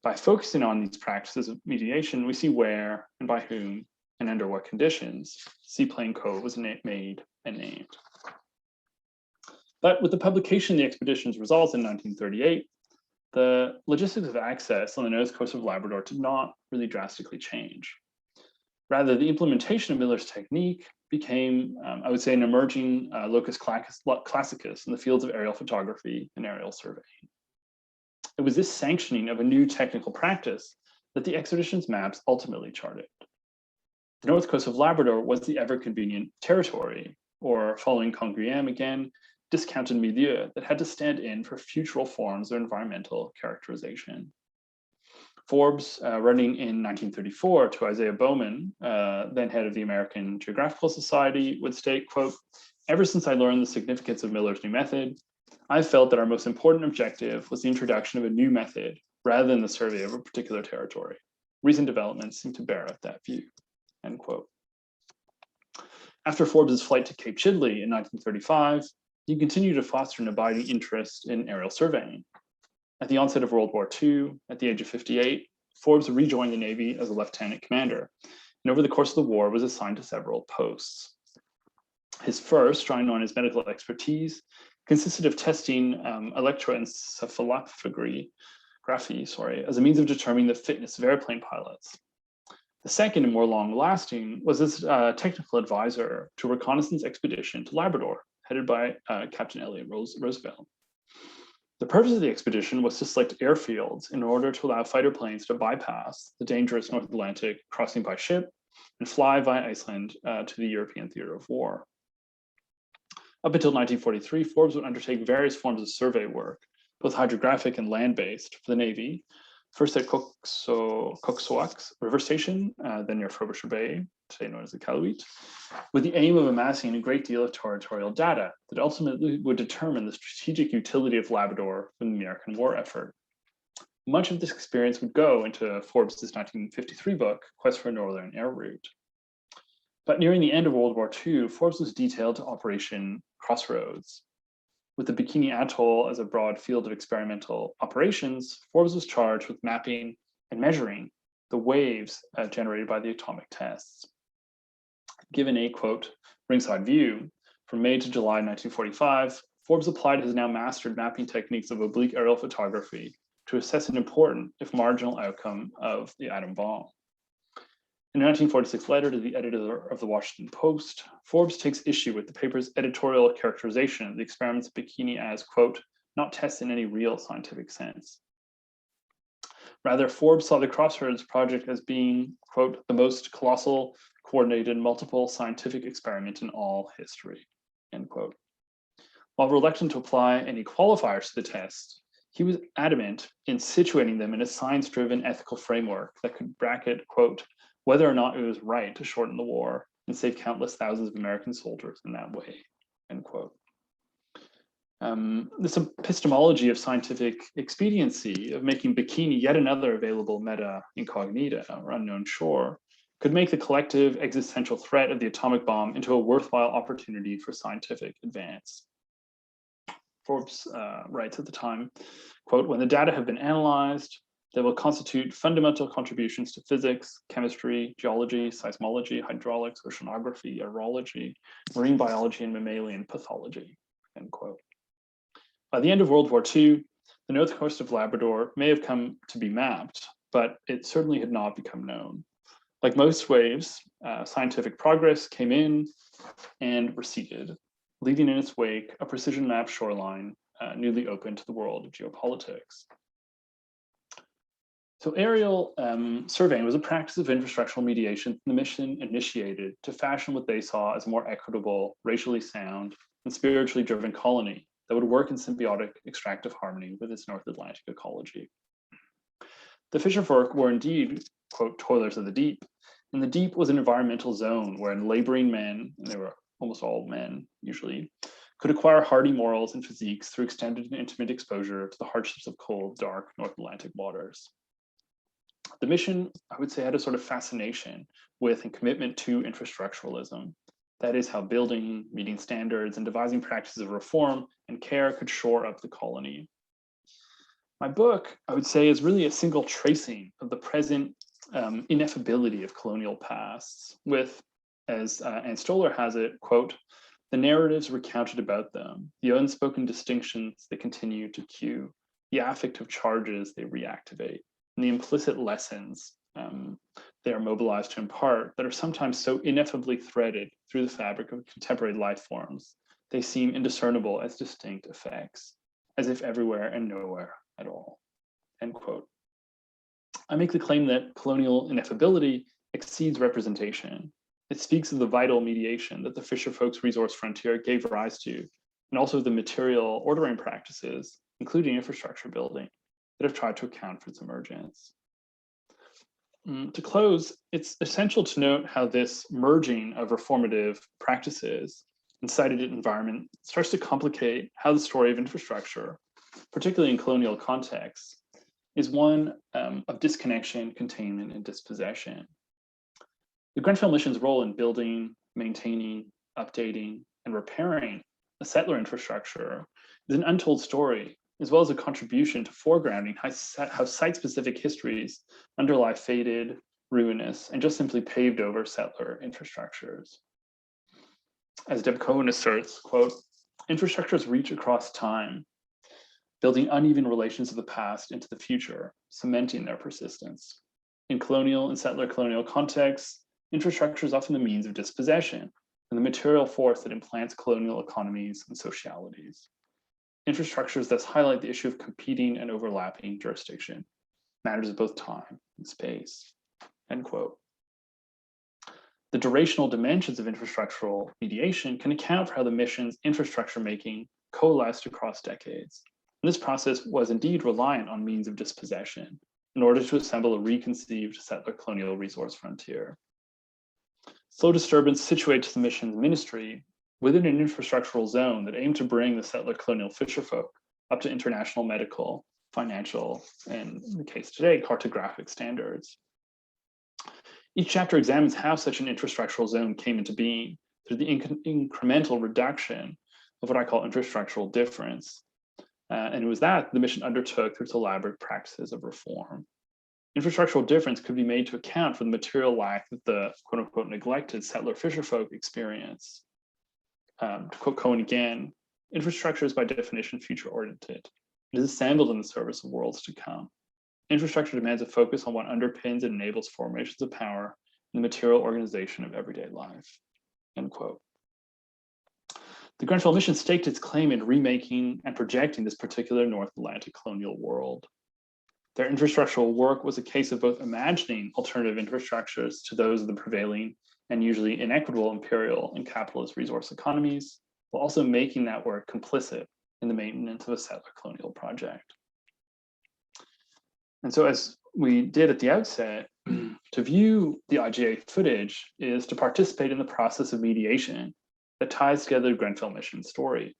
S2: By focusing on these practices of mediation, we see where and by whom and under what conditions Seaplane Cove was made and named. But with the publication of the expedition's results in 1938, the logistics of access on the north coast of Labrador did not really drastically change. Rather, the implementation of Miller's technique became, I would say, an emerging locus classicus in the fields of aerial photography and aerial surveying. It was this sanctioning of a new technical practice that the expedition's maps ultimately charted. The north coast of Labrador was the ever-convenient territory, or following Congriem again, discounted milieu that had to stand in for futural forms of environmental characterization. Forbes, writing in 1934 to Isaiah Bowman, then head of the American Geographical Society, would state, quote, "Ever since I learned the significance of Miller's new method, I felt that our most important objective was the introduction of a new method rather than the survey of a particular territory. Recent developments seem to bear out that view," end quote. After Forbes's flight to Cape Chidley in 1935, he continued to foster an abiding interest in aerial surveying. At the onset of World War II, at the age of 58, Forbes rejoined the Navy as a lieutenant commander, and over the course of the war was assigned to several posts. His first, drawing on his medical expertise, consisted of testing electroencephalography as a means of determining the fitness of airplane pilots. The second and more long-lasting was as a technical advisor to a reconnaissance expedition to Labrador, headed by Captain Elliott Roosevelt. The purpose of the expedition was to select airfields in order to allow fighter planes to bypass the dangerous North Atlantic crossing by ship and fly via Iceland to the European theater of war. Up until 1943, Forbes would undertake various forms of survey work, both hydrographic and land-based, for the Navy, first at Coxswax River Station, then near Frobisher Bay, today known as the Iqaluit, with the aim of amassing a great deal of territorial data that ultimately would determine the strategic utility of Labrador from the American war effort. Much of this experience would go into Forbes' 1953 book, Quest for a Northern Air Route. But nearing the end of World War II, Forbes was detailed to Operation Crossroads, With the Bikini Atoll as a broad field of experimental operations, Forbes was charged with mapping and measuring the waves generated by the atomic tests. Given a, quote, ringside view, from May to July 1945, Forbes applied his now mastered mapping techniques of oblique aerial photography to assess an important, if marginal, outcome of the atom bomb. In a 1946 letter to the editor of the Washington Post, Forbes takes issue with the paper's editorial characterization of the experiments of Bikini as, quote, not tests in any real scientific sense. Rather, Forbes saw the Crossroads project as being, quote, the most colossal, coordinated, multiple scientific experiment in all history, end quote. While reluctant to apply any qualifiers to the test, he was adamant in situating them in a science-driven ethical framework that could bracket, quote, whether or not it was right to shorten the war and save countless thousands of American soldiers in that way, end quote. This epistemology of scientific expediency of making Bikini yet another available meta incognita or unknown shore could make the collective existential threat of the atomic bomb into a worthwhile opportunity for scientific advance. Forbes writes at the time, quote, when the data have been analyzed, they will constitute fundamental contributions to physics, chemistry, geology, seismology, hydraulics, oceanography, aerology, marine biology, and mammalian pathology, end quote. By the end of World War II, the north coast of Labrador may have come to be mapped, but it certainly had not become known. Like most waves, scientific progress came in and receded, leaving in its wake a precision map shoreline newly open to the world of geopolitics. So aerial surveying was a practice of infrastructural mediation the mission initiated to fashion what they saw as a more equitable, racially sound, and spiritually driven colony that would work in symbiotic extractive harmony with its North Atlantic ecology. The fisherfolk were indeed, quote, toilers of the deep, and the deep was an environmental zone wherein laboring men, and they were almost all men usually, could acquire hardy morals and physiques through extended and intimate exposure to the hardships of cold, dark North Atlantic waters. The mission, I would say, had a sort of fascination with and commitment to infrastructuralism. That is how building, meeting standards, and devising practices of reform and care could shore up the colony. My book, I would say, is really a single tracing of the present ineffability of colonial pasts with, as Anne Stoller has it, quote, the narratives recounted about them, the unspoken distinctions they continue to cue, the affective charges they reactivate, and the implicit lessons they are mobilized to impart that are sometimes so ineffably threaded through the fabric of contemporary life forms, they seem indiscernible as distinct effects, as if everywhere and nowhere at all, end quote. I make the claim that colonial ineffability exceeds representation. It speaks of the vital mediation that the fisherfolk's resource frontier gave rise to, and also the material ordering practices, including infrastructure building, that have tried to account for its emergence. To close, it's essential to note how this merging of reformative practices and sited environment starts to complicate how the story of infrastructure, particularly in colonial contexts, is one of disconnection, containment, and dispossession. The Grenfell Mission's role in building, maintaining, updating, and repairing a settler infrastructure is an untold story, as well as a contribution to foregrounding how site-specific histories underlie faded, ruinous, and just simply paved over settler infrastructures. As Deb Cohen asserts, quote, infrastructures reach across time, building uneven relations of the past into the future, cementing their persistence. In colonial and settler colonial contexts, infrastructure is often the means of dispossession and the material force that implants colonial economies and socialities. Infrastructures thus highlight the issue of competing and overlapping jurisdiction, matters of both time and space, end quote. The durational dimensions of infrastructural mediation can account for how the mission's infrastructure making coalesced across decades. And this process was indeed reliant on means of dispossession in order to assemble a reconceived settler colonial resource frontier. Slow Disturbance situates the mission's ministry within an infrastructural zone that aimed to bring the settler colonial fisherfolk up to international medical, financial, and in the case today, cartographic standards. Each chapter examines how such an infrastructural zone came into being through the incremental reduction of what I call infrastructural difference. And it was that the mission undertook through its elaborate practices of reform. Infrastructural difference could be made to account for the material lack that the quote unquote neglected settler fisherfolk experience. To quote Cohen again, infrastructure is by definition future oriented. It is assembled in the service of worlds to come. Infrastructure demands a focus on what underpins and enables formations of power in the material organization of everyday life, end quote. The Grenfell Mission staked its claim in remaking and projecting this particular North Atlantic colonial world. Their infrastructural work was a case of both imagining alternative infrastructures to those of the prevailing and usually inequitable imperial and capitalist resource economies, while also making that work complicit in the maintenance of a settler colonial project. And so as we did at the outset, to view the IGA footage is to participate in the process of mediation that ties together the Grenfell Mission story,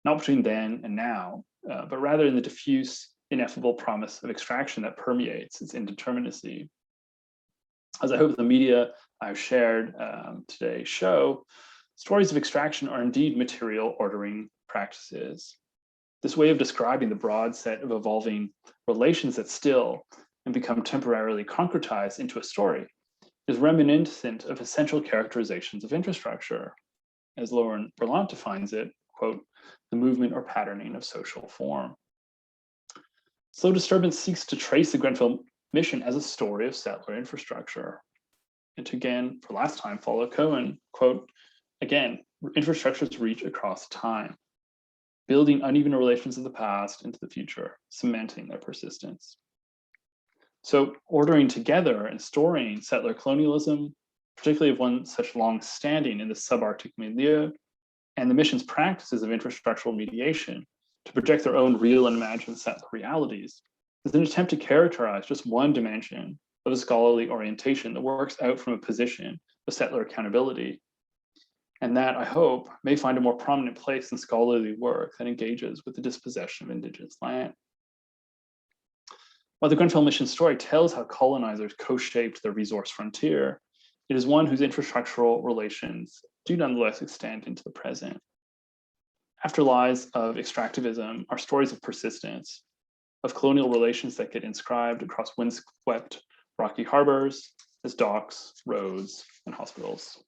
S2: not between then and now, but rather in the diffuse, ineffable promise of extraction that permeates its indeterminacy. As I hope the media I've shared today show, stories of extraction are indeed material ordering practices. This way of describing the broad set of evolving relations that still and become temporarily concretized into a story is reminiscent of essential characterizations of infrastructure, as Lauren Berlant defines it, quote, the movement or patterning of social form. Slow Disturbance seeks to trace the Grenfell Mission as a story of settler infrastructure. And to again, for last time, follow Cohen, quote, again, infrastructures reach across time, building uneven relations of the past into the future, cementing their persistence. So ordering together and storing settler colonialism, particularly of one such long standing in the subarctic milieu, and the mission's practices of infrastructural mediation to project their own real and imagined settler realities, is an attempt to characterize just one dimension of a scholarly orientation that works out from a position of settler accountability. And that, I hope, may find a more prominent place in scholarly work that engages with the dispossession of Indigenous land. While the Grenfell Mission story tells how colonizers co-shaped their resource frontier, it is one whose infrastructural relations do nonetheless extend into the present. Afterlives of extractivism are stories of persistence, of colonial relations that get inscribed across windswept rocky harbors as docks, roads, and hospitals.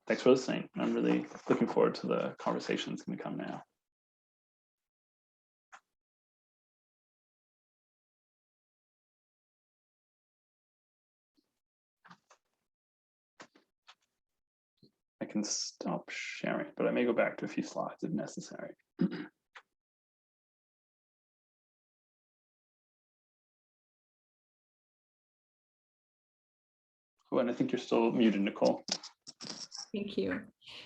S2: Thanks for listening. I'm really looking forward to the conversation that's going to come now. I can stop sharing, but I may go back to a few slides if necessary. Oh, and I think you're still muted, Nicole.
S1: Thank you.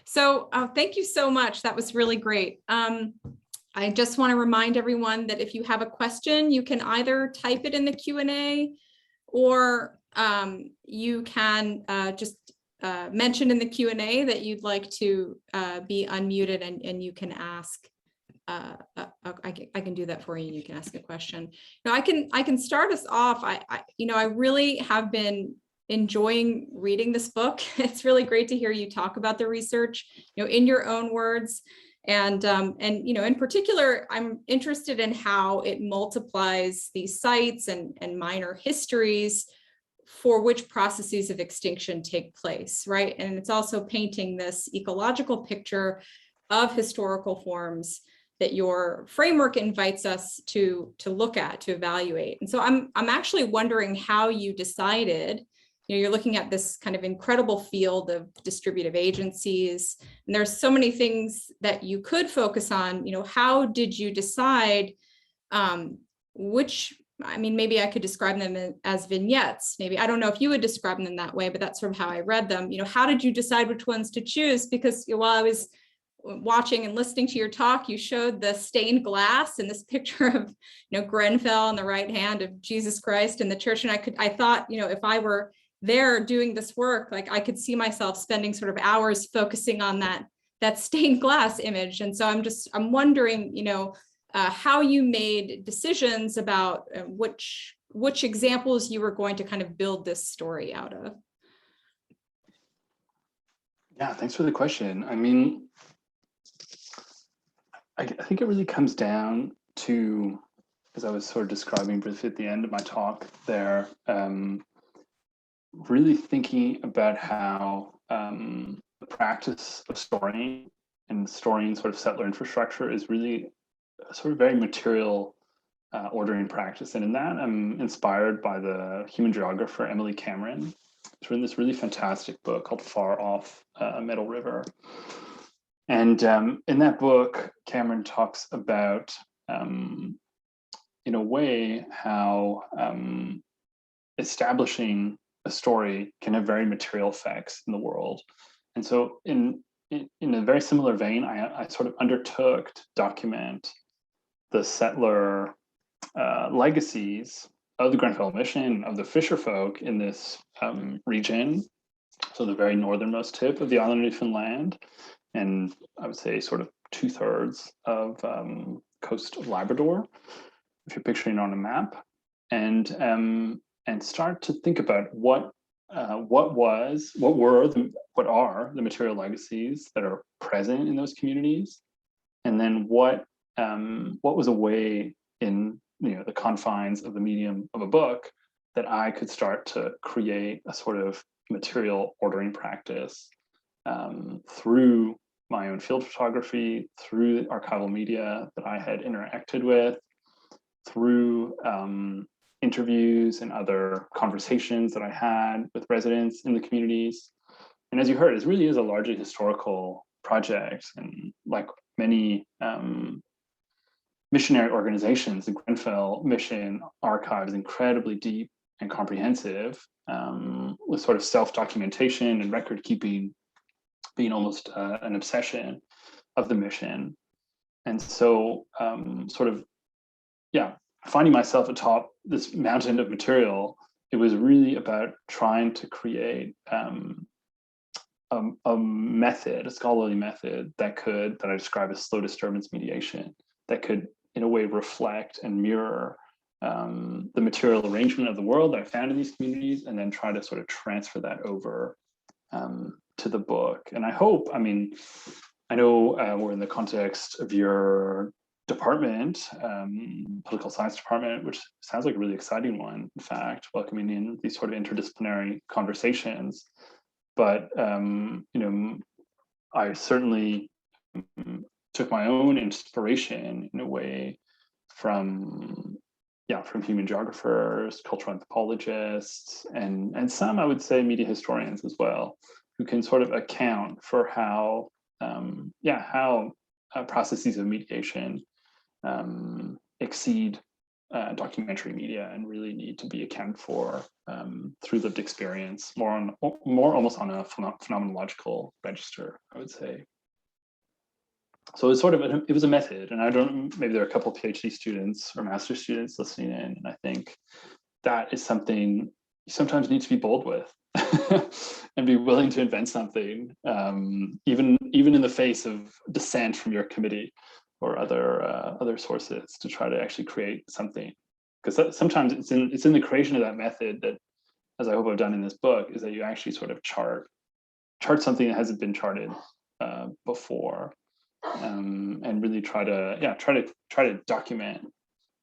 S1: So thank you so much. That was really great. I just want to remind everyone that if you have a question, you can either type it in the Q&A or you can just mention in the Q&A that you'd like to be unmuted and you can ask. I can do that for you. You can ask a question. Now I can start us off. I really have been enjoying reading this book. It's really great to hear you talk about the research, in your own words. And in particular, I'm interested in how it multiplies these sites and minor histories for which processes of extinction take place, right? And it's also painting this ecological picture of historical forms that your framework invites us to look at, to evaluate. And so I'm actually wondering how you decided. You're looking at this kind of incredible field of distributive agencies, and there's so many things that you could focus on. How did you decide maybe I could describe them as vignettes. Maybe, I don't know if you would describe them that way, but that's sort of how I read them. How did you decide which ones to choose? Because while I was watching and listening to your talk, you showed the stained glass and this picture of, Grenfell on the right hand of Jesus Christ in the church. And I thought, if I were there doing this work, like I could see myself spending sort of hours focusing on that stained glass image. And so I'm wondering, how you made decisions about which examples you were going to kind of build this story out of.
S2: Yeah, thanks for the question. I mean, I think it really comes down to, as I was sort of describing briefly at the end of my talk there, really thinking about how the practice of storying and storying sort of settler infrastructure is really a sort of very material ordering practice. And in that, I'm inspired by the human geographer Emily Cameron. She's written this really fantastic book called Far Off Meadow River. And in that book, Cameron talks about, in a way, how establishing a story can have very material effects in the world. And so in a very similar vein, I sort of undertook to document the settler legacies of the Grenfell Mission, of the fisherfolk in this region, so the very northernmost tip of the island of Newfoundland, and I would say sort of 2/3 of coast of Labrador, if you're picturing on a map, and start to think about what are the material legacies that are present in those communities, and then what was a way in the confines of the medium of a book that I could start to create a sort of material ordering practice through my own field photography, through archival media that I had interacted with, through interviews and other conversations that I had with residents in the communities. And as you heard, it really is a largely historical project. And like many missionary organizations, the Grenfell Mission archive is incredibly deep and comprehensive, with sort of self-documentation and record keeping being almost an obsession of the mission. And so finding myself atop this mountain of material, it was really about trying to create a method, a scholarly method that I describe as slow disturbance mediation, that could in a way reflect and mirror the material arrangement of the world that I found in these communities, and then try to sort of transfer that over to the book. And I hope, I know we're in the context of your department, political science department, which sounds like a really exciting one, in fact, welcoming in these sort of interdisciplinary conversations. But I certainly took my own inspiration in a way from human geographers, cultural anthropologists, and some, I would say, media historians as well, who can sort of account for how processes of mediation exceed documentary media and really need to be accounted for through lived experience, more almost on a phenomenological register, I would say. So it's it was a method, and maybe there are a couple of PhD students or master's students listening in, and I think that is something you sometimes need to be bold with and be willing to invent something, even in the face of dissent from your committee or other sources, to try to actually create something. Because sometimes it's in the creation of that method that, as I hope I've done in this book, is that you actually sort of chart something that hasn't been charted before, and really try to document,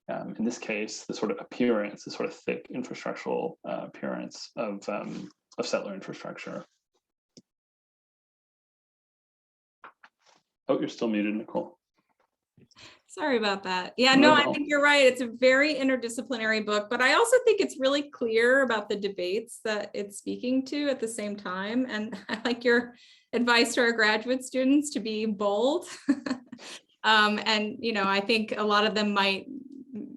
S2: in this case, the sort of appearance, the sort of thick infrastructural appearance of settler infrastructure. Oh, you're still muted, Nicole.
S1: Sorry about that. Yeah, no, I think you're right. It's a very interdisciplinary book, but I also think it's really clear about the debates that it's speaking to at the same time. And I like your advice to our graduate students to be bold. And, I think a lot of them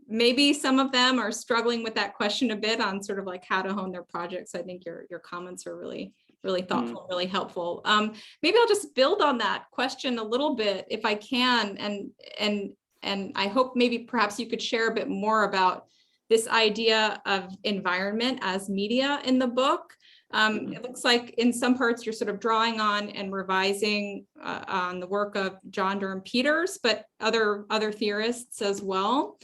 S1: maybe some of them are struggling with that question a bit on sort of like how to hone their projects. I think your comments are really thoughtful, really helpful. Maybe I'll just build on that question a little bit if I can, and I hope maybe perhaps you could share a bit more about this idea of environment as media in the book. It looks like in some parts you're sort of drawing on and revising on the work of John Durham Peters, but other theorists as well.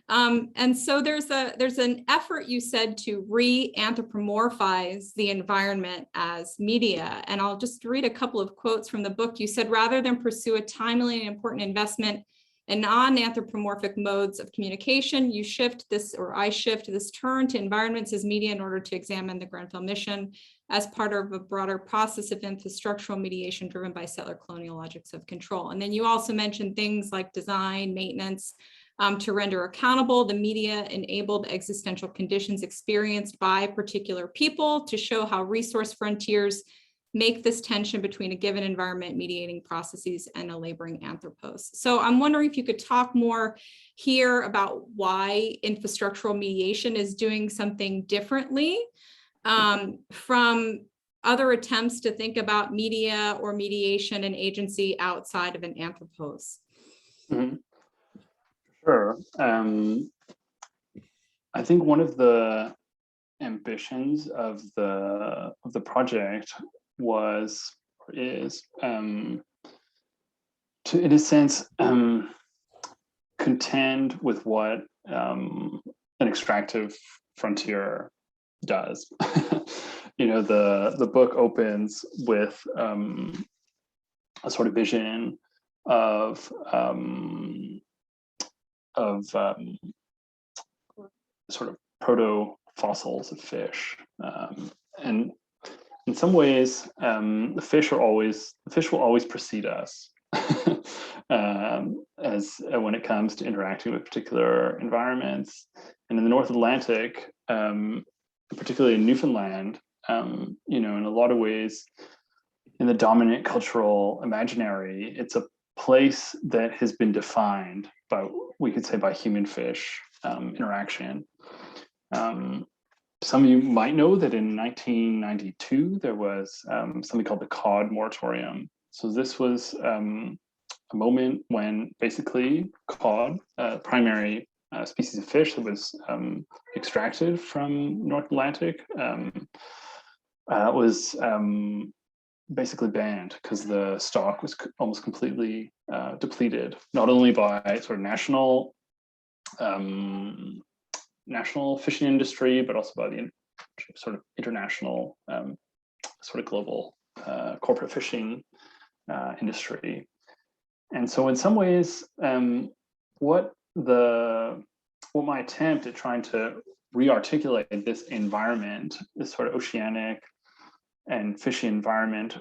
S1: And so there's an effort, you said, to re-anthropomorphize the environment as media. And I'll just read a couple of quotes from the book. You said, rather than pursue a timely and important investment and non-anthropomorphic modes of communication. You shift this, or I shift this turn to environments as media in order to examine the Grenfell Mission as part of a broader process of infrastructural mediation driven by settler colonial logics of control. And then you also mentioned things like design, maintenance, to render accountable the media-enabled existential conditions experienced by particular people, to show how resource frontiers make this tension between a given environment mediating processes and a laboring anthropos. So I'm wondering if you could talk more here about why infrastructural mediation is doing something differently from other attempts to think about media or mediation and agency outside of an anthropos.
S2: Mm-hmm. Sure. I think one of the ambitions of the project was, or is, to, in a sense, contend with what an extractive frontier does. You know, the book opens with a sort of vision of sort of proto-fossils of fish, and in some ways, the fish will always precede us as when it comes to interacting with particular environments. And in the North Atlantic, particularly in Newfoundland, you know, in a lot of ways, in the dominant cultural imaginary, it's a place that has been defined by, we could say, by human-fish interaction. Some of you might know that in 1992, there was something called the Cod Moratorium. So this was a moment when basically cod, primary species of fish that was extracted from North Atlantic, was basically banned because the stock was almost completely depleted, not only by sort of national fishing industry, but also by the sort of international, sort of global corporate fishing industry. And so in some ways, what my attempt at trying to re-articulate this environment, this sort of oceanic and fishy environment,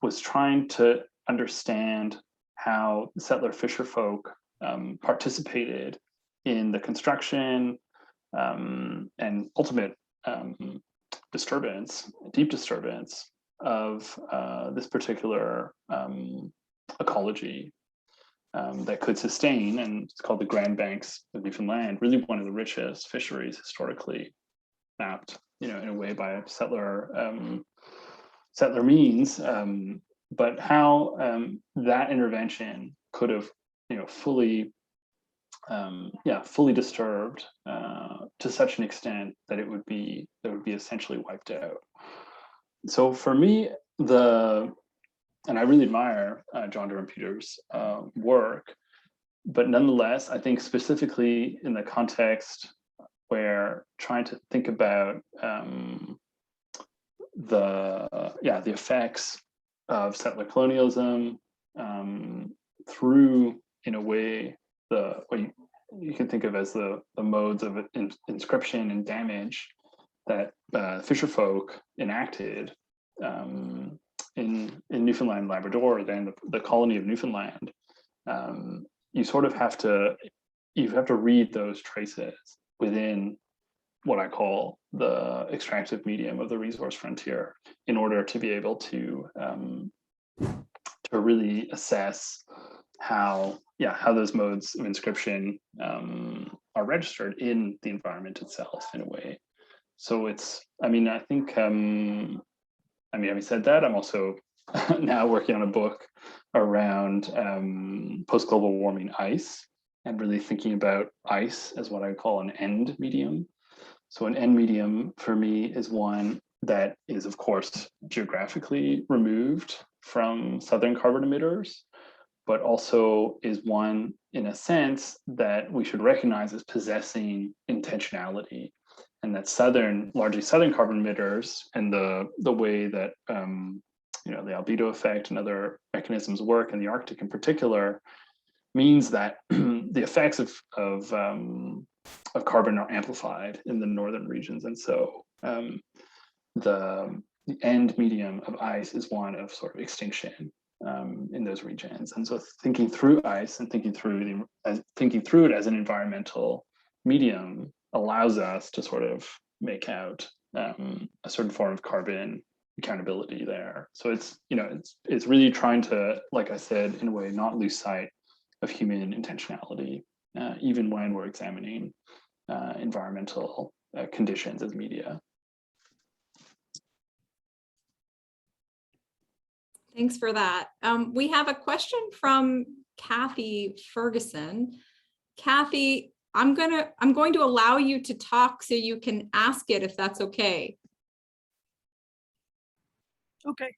S2: was trying to understand how settler fisherfolk participated in the construction and ultimate disturbance, deep disturbance of this particular ecology that could sustain, and it's called the Grand Banks of Newfoundland, really one of the richest fisheries historically mapped, you know, in a way by settler means, but how that intervention could have, you know, fully disturbed to such an extent that it would be essentially wiped out. So for me, and I really admire John Durham Peters' work, but nonetheless, I think specifically in the context where trying to think about the effects of settler colonialism through, in a way, what you can think of as the modes of inscription and damage that fisherfolk enacted in Newfoundland and Labrador, then the colony of Newfoundland. You sort of have to read those traces within what I call the extractive medium of the resource frontier in order to be able to really assess how those modes of inscription are registered in the environment itself, in a way. So having said that, I'm also now working on a book around post-global warming ice, and really thinking about ice as what I call an end medium. So an end medium for me is one that is, of course, geographically removed from southern carbon emitters, but also is one, in a sense, that we should recognize as possessing intentionality, and that largely southern carbon emitters, and the way that the albedo effect and other mechanisms work in the Arctic in particular, means that the effects of carbon are amplified in the northern regions, and so the end medium of ice is one of sort of extinction in those regions. And so thinking through ice and thinking through it as an environmental medium allows us to sort of make out a certain form of carbon accountability there. So it's, you know, it's really trying to, like I said, in a way, not lose sight of human intentionality, even when we're examining environmental conditions as media.
S1: Thanks for that. We have a question from Kathy Ferguson. Kathy, I'm going to allow you to talk so you can ask it if that's okay.
S3: Okay.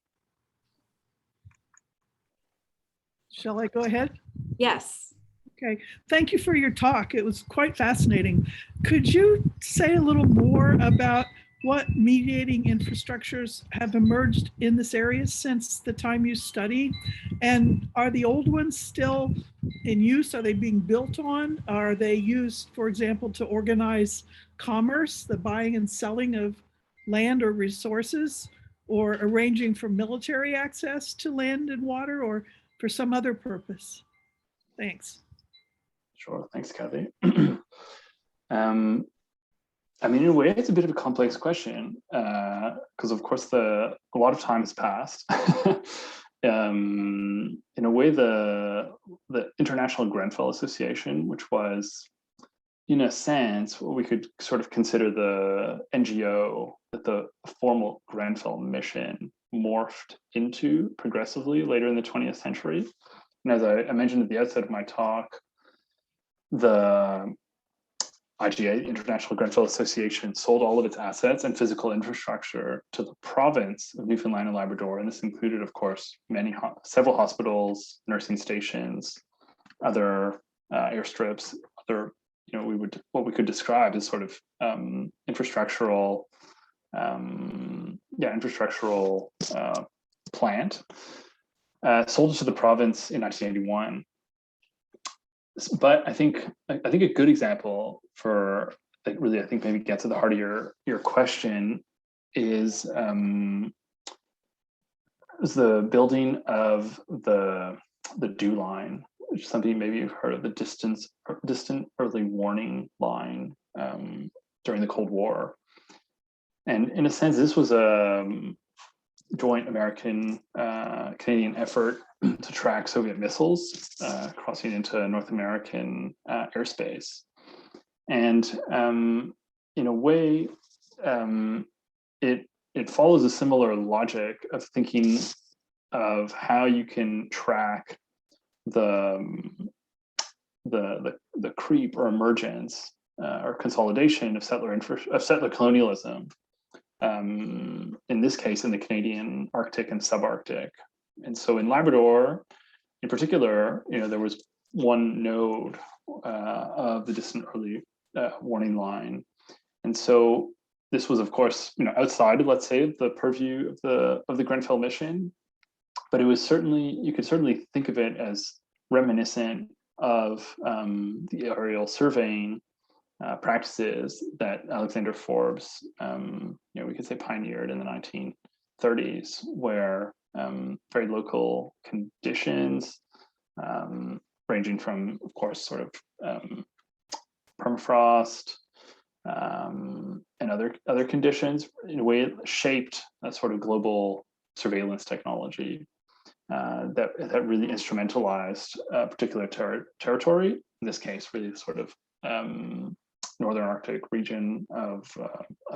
S3: Shall I go ahead?
S1: Yes.
S3: Okay. Thank you for your talk. It was quite fascinating. Could you say a little more about what mediating infrastructures have emerged in this area since the time you studied? And are the old ones still in use? Are they being built on? Are they used, for example, to organize commerce, the buying and selling of land or resources, or arranging for military access to land and water, or for some other purpose? Thanks.
S2: Sure, thanks, Kathy. I mean, in a way, it's a bit of a complex question because, of course, a lot of time has passed. In a way, the International Grenfell Association, which was, in a sense, what we could sort of consider the NGO that the formal Grenfell Mission morphed into progressively later in the 20th century. And as I mentioned at the outset of my talk, the IGA, International Grenfell Association, sold all of its assets and physical infrastructure to the province of Newfoundland and Labrador. And this included, of course, several hospitals, nursing stations, other airstrips, other, you know, what we could describe as sort of infrastructural plant, sold it to the province in 1981. But I think a good example for that really, I think, maybe gets at the heart of your question is the building of the dew line, which is something maybe you've heard of, the distant early warning line during the Cold War. And in a sense, this was a joint American-Canadian effort to track Soviet missiles crossing into North American airspace. And in a way, it follows a similar logic of thinking of how you can track the creep or emergence or consolidation of settler colonialism. In this case, in the Canadian Arctic and subarctic. And so in Labrador, in particular, you know, there was one node of the distant early warning line. And so this was, of course, you know, outside of, let's say, the purview of the Grenfell Mission, but it was certainly, you could certainly think of it as reminiscent of the aerial surveying practices that Alexander Forbes, you know, we could say pioneered in the 1930s, where very local conditions, ranging from, of course, sort of permafrost and other conditions, in a way it shaped that sort of global surveillance technology that really instrumentalized a particular territory, in this case, really sort of Northern Arctic region of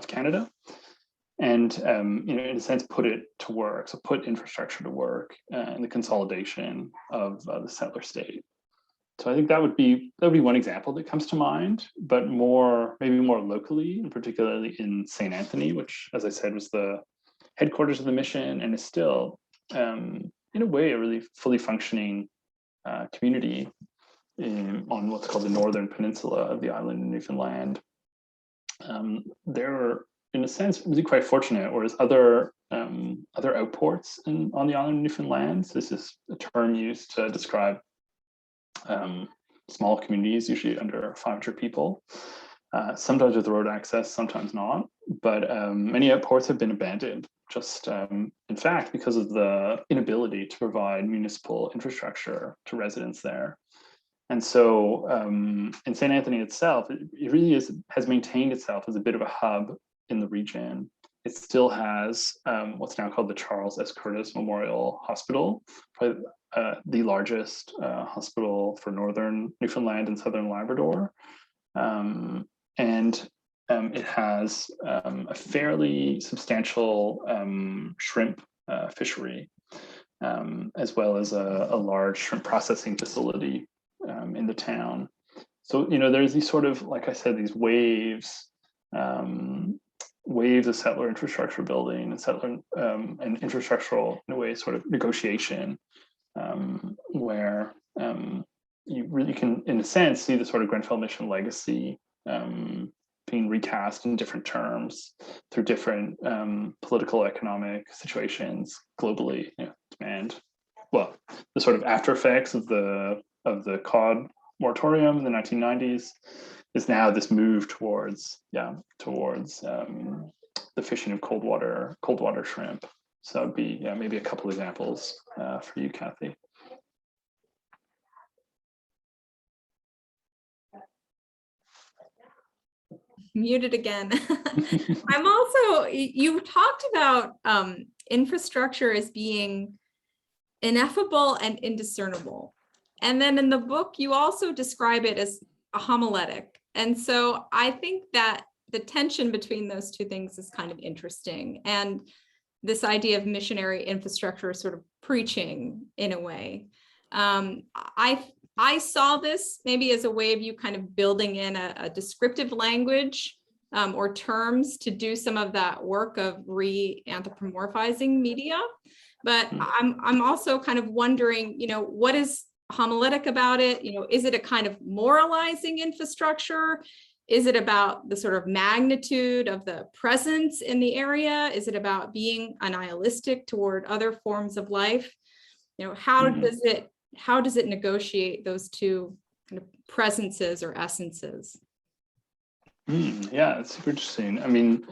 S2: Canada, and you know, in a sense, put it to work. So put infrastructure to work in the consolidation of the settler state. So I think that would be one example that comes to mind, but maybe more locally, and particularly in St. Anthony, which, as I said, was the headquarters of the mission and is still, in a way, a really fully functioning community on what's called the northern peninsula of the island of Newfoundland. They're, in a sense, really quite fortunate, whereas other outports on the island of Newfoundland, this is a term used to describe small communities, usually under 500 people, sometimes with road access, sometimes not. But many ports have been abandoned, just in fact, because of the inability to provide municipal infrastructure to residents there. And so in St. Anthony itself, it really has maintained itself as a bit of a hub in the region. It still has what's now called the Charles S. Curtis Memorial Hospital, probably the largest hospital for northern Newfoundland and southern Labrador. And it has a fairly substantial shrimp fishery, as well as a large shrimp processing facility in the town. So, there's these sort of, like I said, these waves of settler infrastructure building and settler and infrastructural, in a way, sort of negotiation, where you really can, in a sense, see the sort of Grenfell Mission legacy being recast in different terms through different political, economic situations globally. Demand, well, the sort of after effects of the Cod Moratorium in the 1990s is now this move towards the fishing of cold water shrimp. So that'd be maybe a couple examples for you, Kathy.
S1: Muted again. I'm also, you talked about infrastructure as being ineffable and indiscernible. And then in the book, you also describe it as a homiletic. And so I think that the tension between those two things is kind of interesting. And this idea of missionary infrastructure sort of preaching in a way. I saw this maybe as a way of you kind of building in a descriptive language or terms to do some of that work of re-anthropomorphizing media. But I'm also kind of wondering, what is homiletic about it? Is it a kind of moralizing infrastructure? Is it about the sort of magnitude of the presence in the area? Is it about being nihilistic toward other forms of life? How does it negotiate those two kind of presences or essences?
S2: Yeah, it's super interesting. I mean,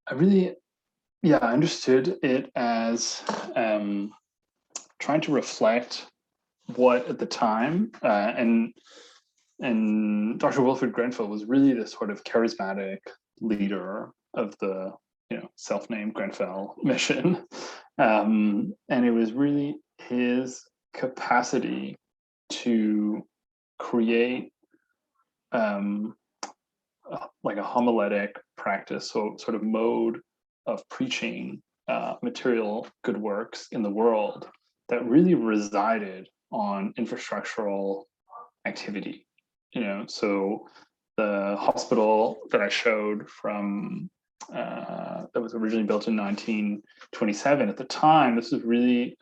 S2: I understood it as trying to reflect what at the time, and Dr. Wilfred Grenfell was really this sort of charismatic leader of the self-named Grenfell Mission, and it was really his capacity to create like a homiletic practice, so sort of mode of preaching material good works in the world that really resided on infrastructural activity. So the hospital that I showed from that was originally built in 1927, at the time, this was really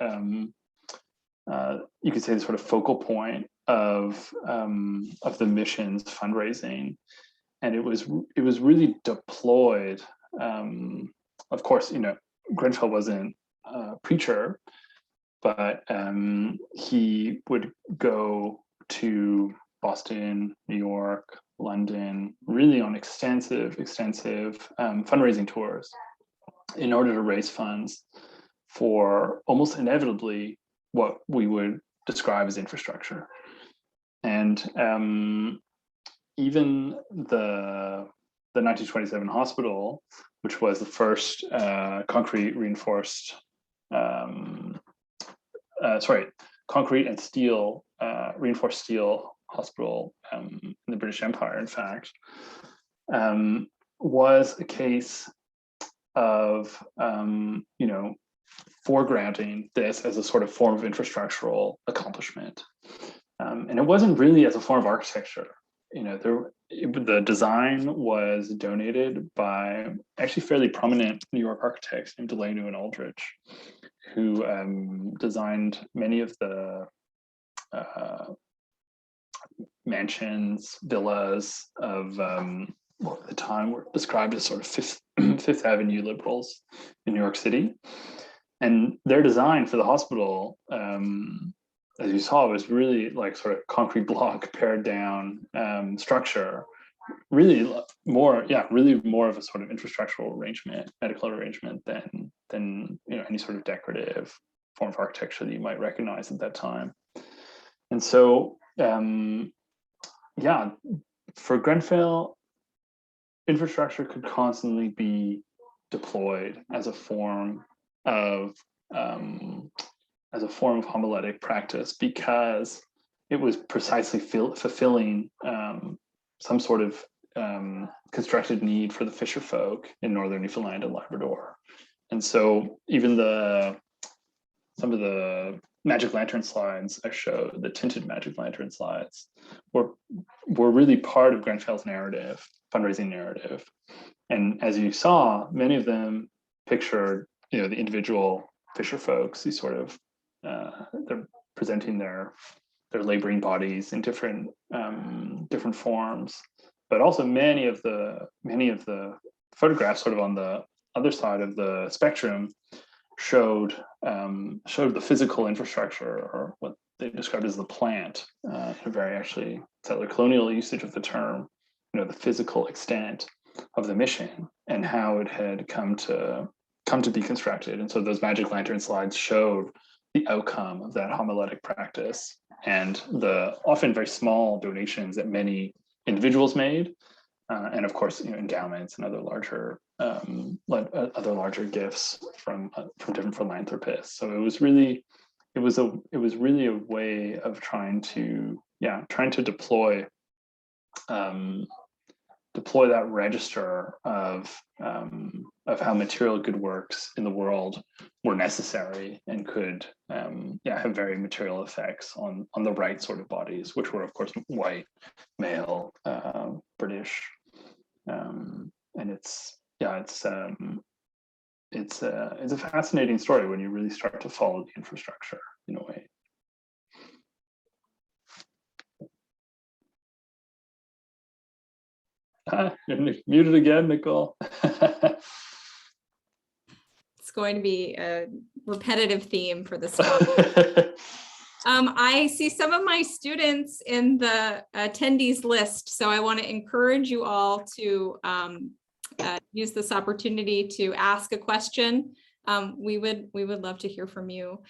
S2: you could say the sort of focal point of the mission's fundraising, and it was really deployed. Of course, Grenfell wasn't a preacher, but he would go to Boston, New York, London, really on extensive fundraising tours in order to raise funds for almost inevitably what we would describe as infrastructure. And even the 1927 hospital, which was the first concrete and steel reinforced steel hospital in the British Empire, in fact, was a case of foregrounding this as a sort of form of infrastructural accomplishment, and it wasn't really as a form of architecture. The design was donated by actually fairly prominent New York architects named Delano and Aldrich, who designed many of the mansions, villas of what at the time were described as sort of Fifth Avenue liberals in New York City. And their design for the hospital as you saw, was really like sort of concrete block pared down structure, really more of a sort of infrastructural arrangement, medical arrangement than any sort of decorative form of architecture that you might recognize at that time. And so for Grenfell, infrastructure could constantly be deployed as a form of homiletic practice, because it was precisely fulfilling some sort of constructed need for the fisherfolk in northern Newfoundland and Labrador. And so even some of the magic lantern slides I showed, the tinted magic lantern slides, were really part of Grenfell's narrative, fundraising narrative. And as you saw, many of them pictured, the individual fisher folks, these sort of, they're presenting their laboring bodies in different forms, but also many of the photographs sort of on the other side of the spectrum showed the physical infrastructure, or what they described as the plant, in a very actually settler colonial usage of the term, the physical extent of the mission and how it had come to be constructed. And so those magic lantern slides showed the outcome of that homiletic practice and the often very small donations that many individuals made, and of course, endowments and other larger gifts from different philanthropists. So it was really a way of trying to deploy that register of how material good works in the world were necessary and could have very material effects on the right sort of bodies, which were of course white, male, British, and it's a fascinating story when you really start to follow the infrastructure in a way. You're muted again, Nicole.
S1: It's going to be a repetitive theme for this talk. I see some of my students in the attendees list, so I want to encourage you all to use this opportunity to ask a question. We would love to hear from you.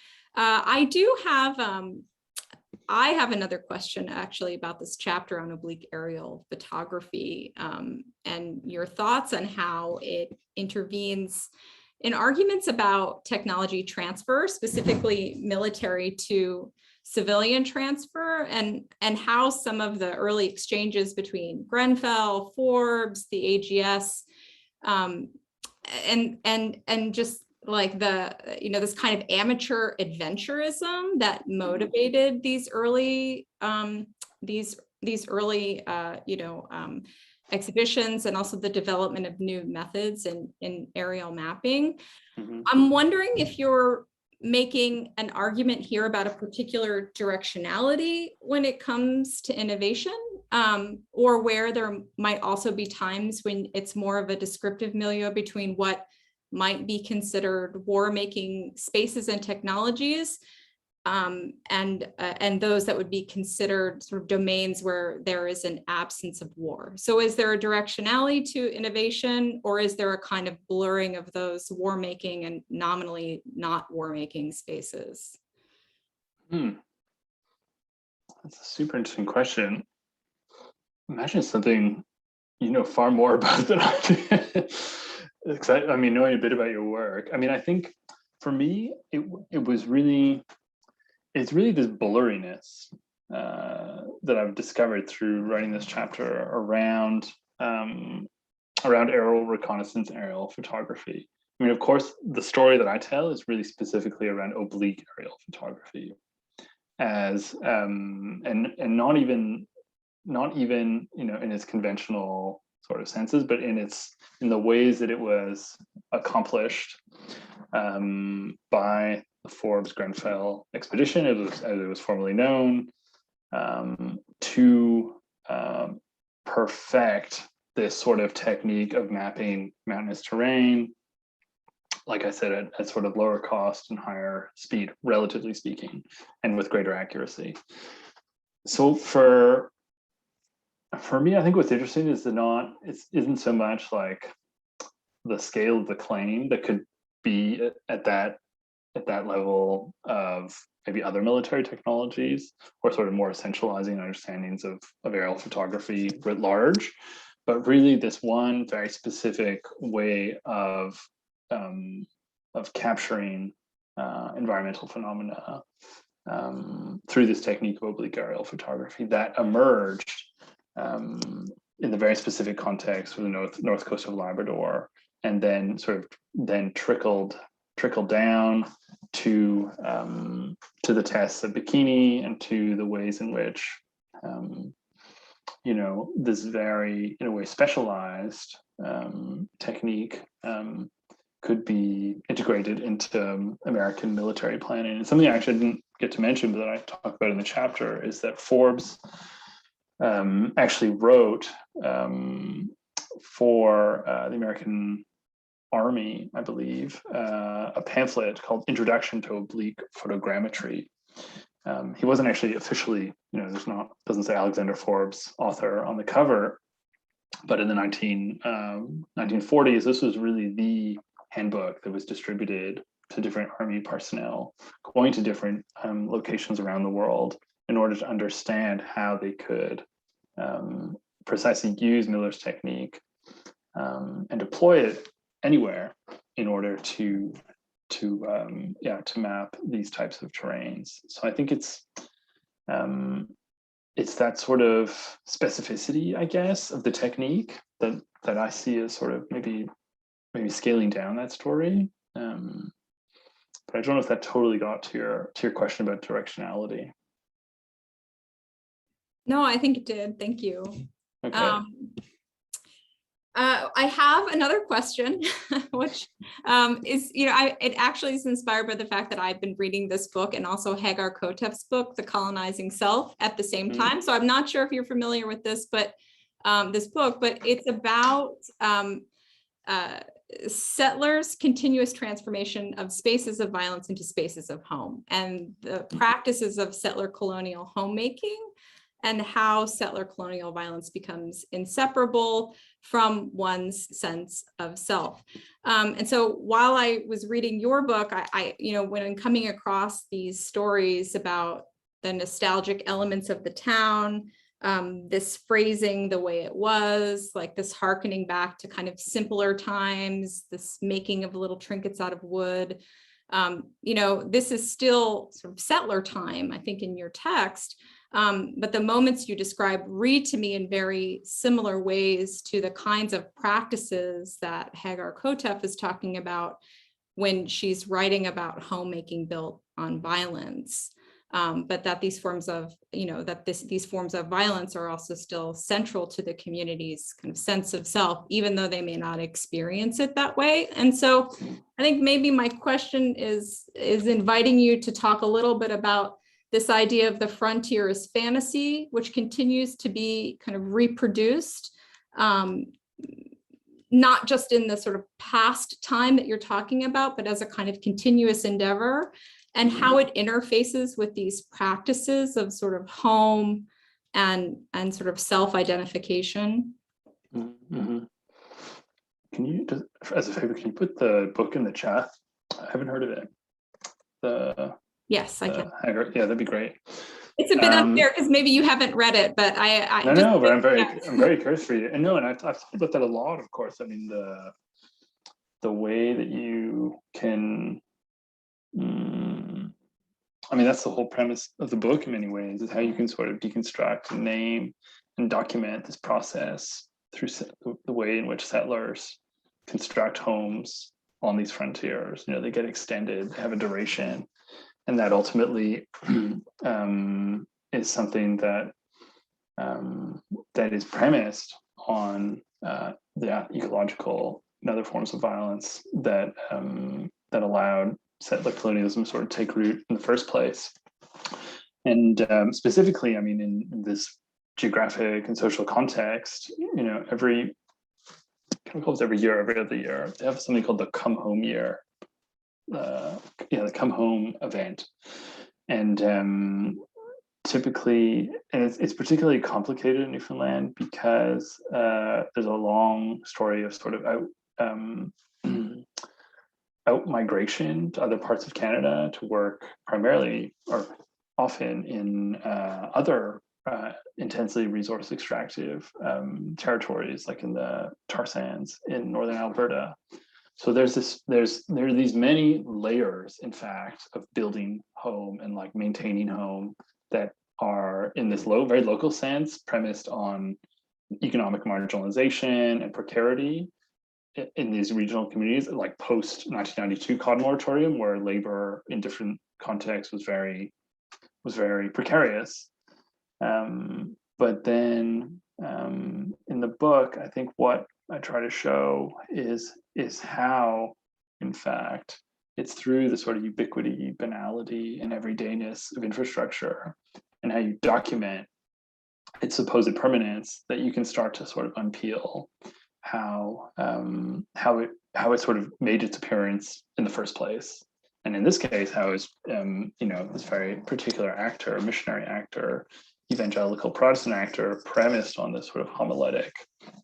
S1: I have another question actually about this chapter on oblique aerial photography, and your thoughts on how it intervenes in arguments about technology transfer, specifically military to civilian transfer, and how some of the early exchanges between Grenfell, Forbes, the AGS, and just like this kind of amateur adventurism that motivated these early exhibitions, and also the development of new methods in aerial mapping.
S2: Mm-hmm.
S1: I'm wondering if you're making an argument here about a particular directionality when it comes to innovation, or where there might also be times when it's more of a descriptive milieu between what might be considered war-making spaces and technologies, and those that would be considered sort of domains where there is an absence of war. So is there a directionality to innovation, or is there a kind of blurring of those war-making and nominally not war-making spaces?
S2: That's a super interesting question. Imagine something you know far more about than I do. I mean, knowing a bit about your work. I mean, I think for me, it's really this blurriness that I've discovered through writing this chapter around aerial reconnaissance, aerial photography. I mean, of course, the story that I tell is really specifically around oblique aerial photography, as and not even in its conventional sort of senses, but in the ways that it was accomplished by the Forbes Grenfell expedition, as it was formerly known, to perfect this sort of technique of mapping mountainous terrain like I said, at sort of lower cost and higher speed, relatively speaking, and with greater accuracy. So for me, I think what's interesting is it isn't so much like the scale of the claim that could be at that level of maybe other military technologies, or sort of more essentializing understandings of aerial photography writ large, but really this one very specific way of capturing environmental phenomena through this technique of oblique aerial photography that emerged in the very specific context for the north coast of Labrador, and then trickled down to the tests of bikini, and to the ways in which this very, in a way, specialized technique could be integrated into American military planning. And something I actually didn't get to mention, but that I talk about in the chapter, is that Forbes actually wrote for the American Army, I believe, a pamphlet called Introduction to Oblique Photogrammetry. He wasn't actually officially, doesn't say Alexander Forbes, author, on the cover, but in the 1940s, this was really the handbook that was distributed to different Army personnel going to different locations around the world in order to understand how they could precisely use Miller's technique and deploy it anywhere in order to map these types of terrains. So I think it's that sort of specificity, I guess, of the technique that I see as sort of maybe scaling down that story. But I don't know if that totally got to your question about directionality.
S1: No, I think it did. Thank you.
S2: Okay.
S1: I have another question, which is, it actually is inspired by the fact that I've been reading this book and also Hagar Kotev's book, The Colonizing Self, at the same time. So I'm not sure if you're familiar with this, but this book, but it's about settlers' continuous transformation of spaces of violence into spaces of home, and the practices of settler colonial homemaking, and how settler colonial violence becomes inseparable from one's sense of self. And so while I was reading your book, I when I'm coming across these stories about the nostalgic elements of the town, this phrasing the way it was, like this hearkening back to kind of simpler times, this making of little trinkets out of wood, this is still sort of settler time, I think, in your text. But the moments you describe read to me in very similar ways to the kinds of practices that Hagar Kotev is talking about when she's writing about homemaking built on violence. But that these forms of, these forms of violence are also still central to the community's kind of sense of self, even though they may not experience it that way. And so I think maybe my question is inviting you to talk a little bit about this idea of the frontier as fantasy, which continues to be kind of reproduced, not just in the sort of past time that you're talking about, but as a kind of continuous endeavor, and how it interfaces with these practices of sort of home and sort of self-identification.
S2: Mm-hmm. Can you, just as a favor, can you put the book in the chat? I haven't heard of it.
S1: Yes, I can.
S2: Yeah, that'd be great.
S1: It's a bit unfair because maybe you haven't read it, but
S2: but I'm very curious for you. And I've thought about that a lot, of course. I mean, the way that you can, that's the whole premise of the book in many ways, is how you can sort of deconstruct and name and document this process through the way in which settlers construct homes on these frontiers. They get extended, they have a duration. And that ultimately is something that is premised on the ecological and other forms of violence that allowed settler colonialism to sort of take root in the first place. And specifically, in this geographic and social context, every year, every other year, they have something called the Come Home Year, the come home event. And typically, and it's particularly complicated in Newfoundland because there's a long story of sort of out migration to other parts of Canada to work primarily or often in other intensely resource extractive territories, like in the tar sands in northern Alberta. So there are these many layers, in fact, of building home and like maintaining home that are in this very local sense premised on economic marginalization and precarity in these regional communities, like post 1992 Cod Moratorium, where labor in different contexts was very precarious. But then in the book, I think what I try to show is how, in fact, it's through the sort of ubiquity, banality, and everydayness of infrastructure, and how you document its supposed permanence, that you can start to sort of unpeel how it sort of made its appearance in the first place. And in this case, how is this very particular actor, missionary actor, evangelical Protestant actor, premised on this sort of homiletic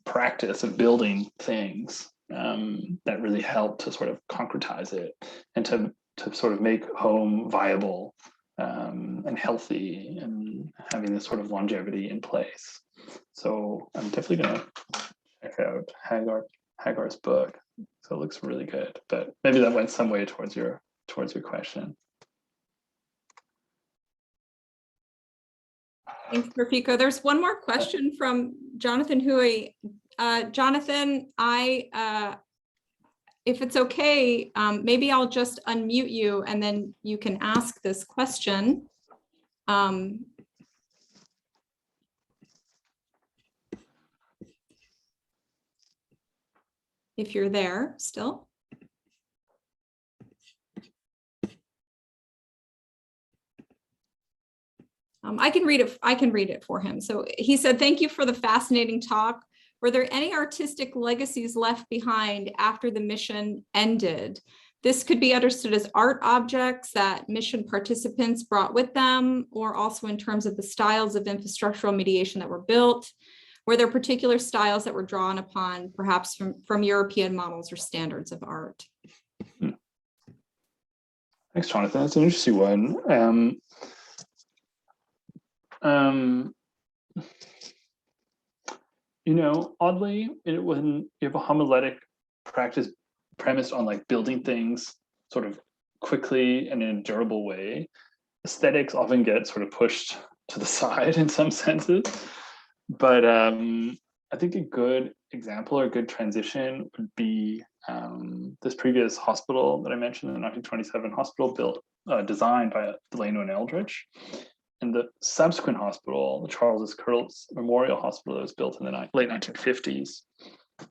S2: practice of building things that really helped to sort of concretize it and to sort of make home viable and healthy and having this sort of longevity in place. So I'm definitely going to check out Hagar's book. So it looks really good, but maybe that went some way towards your question.
S1: Thanks, Rafico. There's one more question from Jonathan Hui. Jonathan, if it's okay, maybe I'll just unmute you and then you can ask this question. If you're there still. I can read it for him. So he said, "Thank you for the fascinating talk. Were there any artistic legacies left behind after the mission ended? This could be understood as art objects that mission participants brought with them, or also in terms of the styles of infrastructural mediation that were built. Were there particular styles that were drawn upon, perhaps from European models or standards of art?"
S2: Thanks, Jonathan. That's an interesting one. Oddly, when you have a homiletic practice premised on like building things sort of quickly and in a durable way, aesthetics often get sort of pushed to the side in some senses. But I think a good example or a good transition would be this previous hospital that I mentioned, the 1927 hospital designed by Delano and Eldridge. And the subsequent hospital, the Charles Curls Memorial Hospital, that was built in the late 1950s.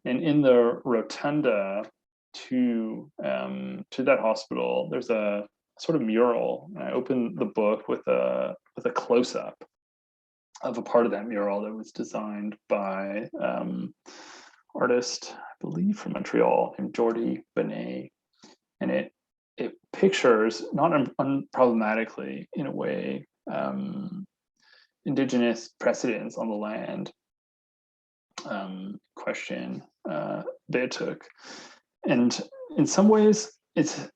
S2: And in the rotunda to that hospital, there's a sort of mural. And I opened the book with a close-up of a part of that mural that was designed by artist, I believe from Montreal, named Jordi Benet. And it pictures, not unproblematically in a way, Indigenous precedents on the land question they took, and in some ways it's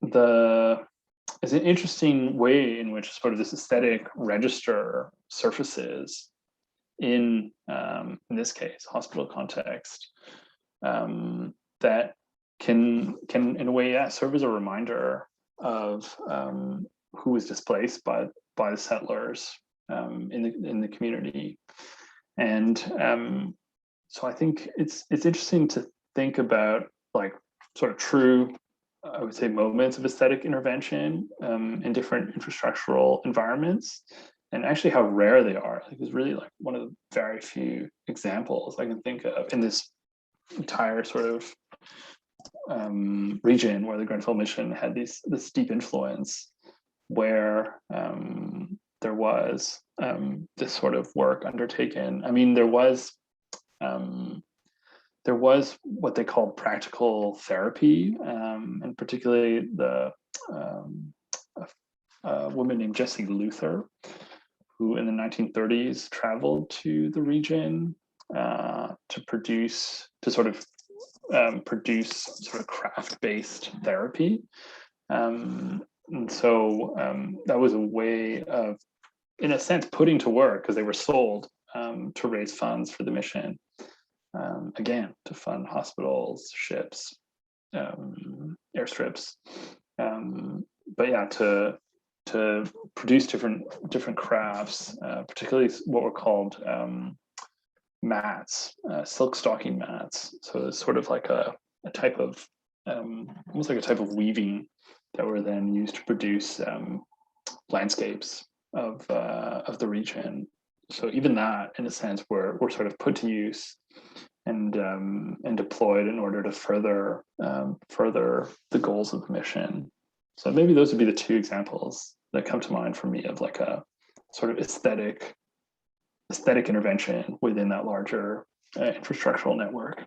S2: an interesting way in which sort of this aesthetic register surfaces in this case hospital context, that can in a way serve as a reminder of who was displaced by the settlers in the community. And so I think it's interesting to think about like sort of true, I would say, moments of aesthetic intervention in different infrastructural environments, and actually how rare they are. Like, it's really like one of the very few examples I can think of in this entire sort of region where the Grenfell Mission had this deep influence, where there was this sort of work undertaken. I mean, there was there was what they called practical therapy, and particularly a woman named Jessie Luther, who in the 1930s traveled to the region to produce craft-based therapy. And so that was a way of, in a sense, putting to work, because they were sold to raise funds for the mission. Again, to fund hospitals, ships, airstrips, but yeah, to produce different crafts, particularly what were called mats, silk stocking mats. So it's sort of like a type of almost like a type of weaving that were then used to produce landscapes of the region. So even that, in a sense, were sort of put to use and deployed in order to further the goals of the mission. So maybe those would be the two examples that come to mind for me of like a sort of aesthetic intervention within that larger infrastructural network.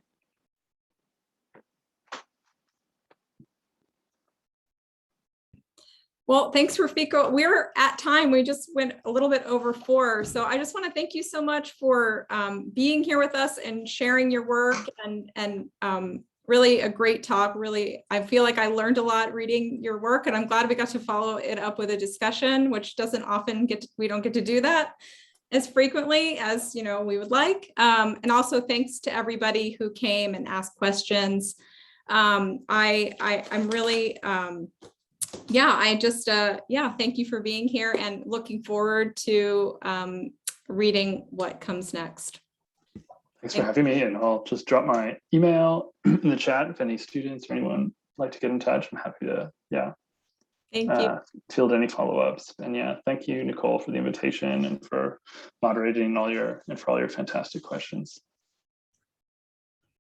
S1: Well, thanks, Rafico. We're at time. We just went a little bit over 4. So I just want to thank you so much for being here with us and sharing your work, and really a great talk. Really, I feel like I learned a lot reading your work, and I'm glad we got to follow it up with a discussion, which doesn't often we don't get to do that as frequently as we would like. And also thanks to everybody who came and asked questions. I'm really thank you for being here, and looking forward to reading what comes next.
S2: Thanks for having me, and I'll just drop my email in the chat if any students or anyone would like to get in touch. I'm happy to,
S1: Thank you.
S2: Field any follow-ups. And thank you, Nicole, for the invitation and for moderating and for all your fantastic questions.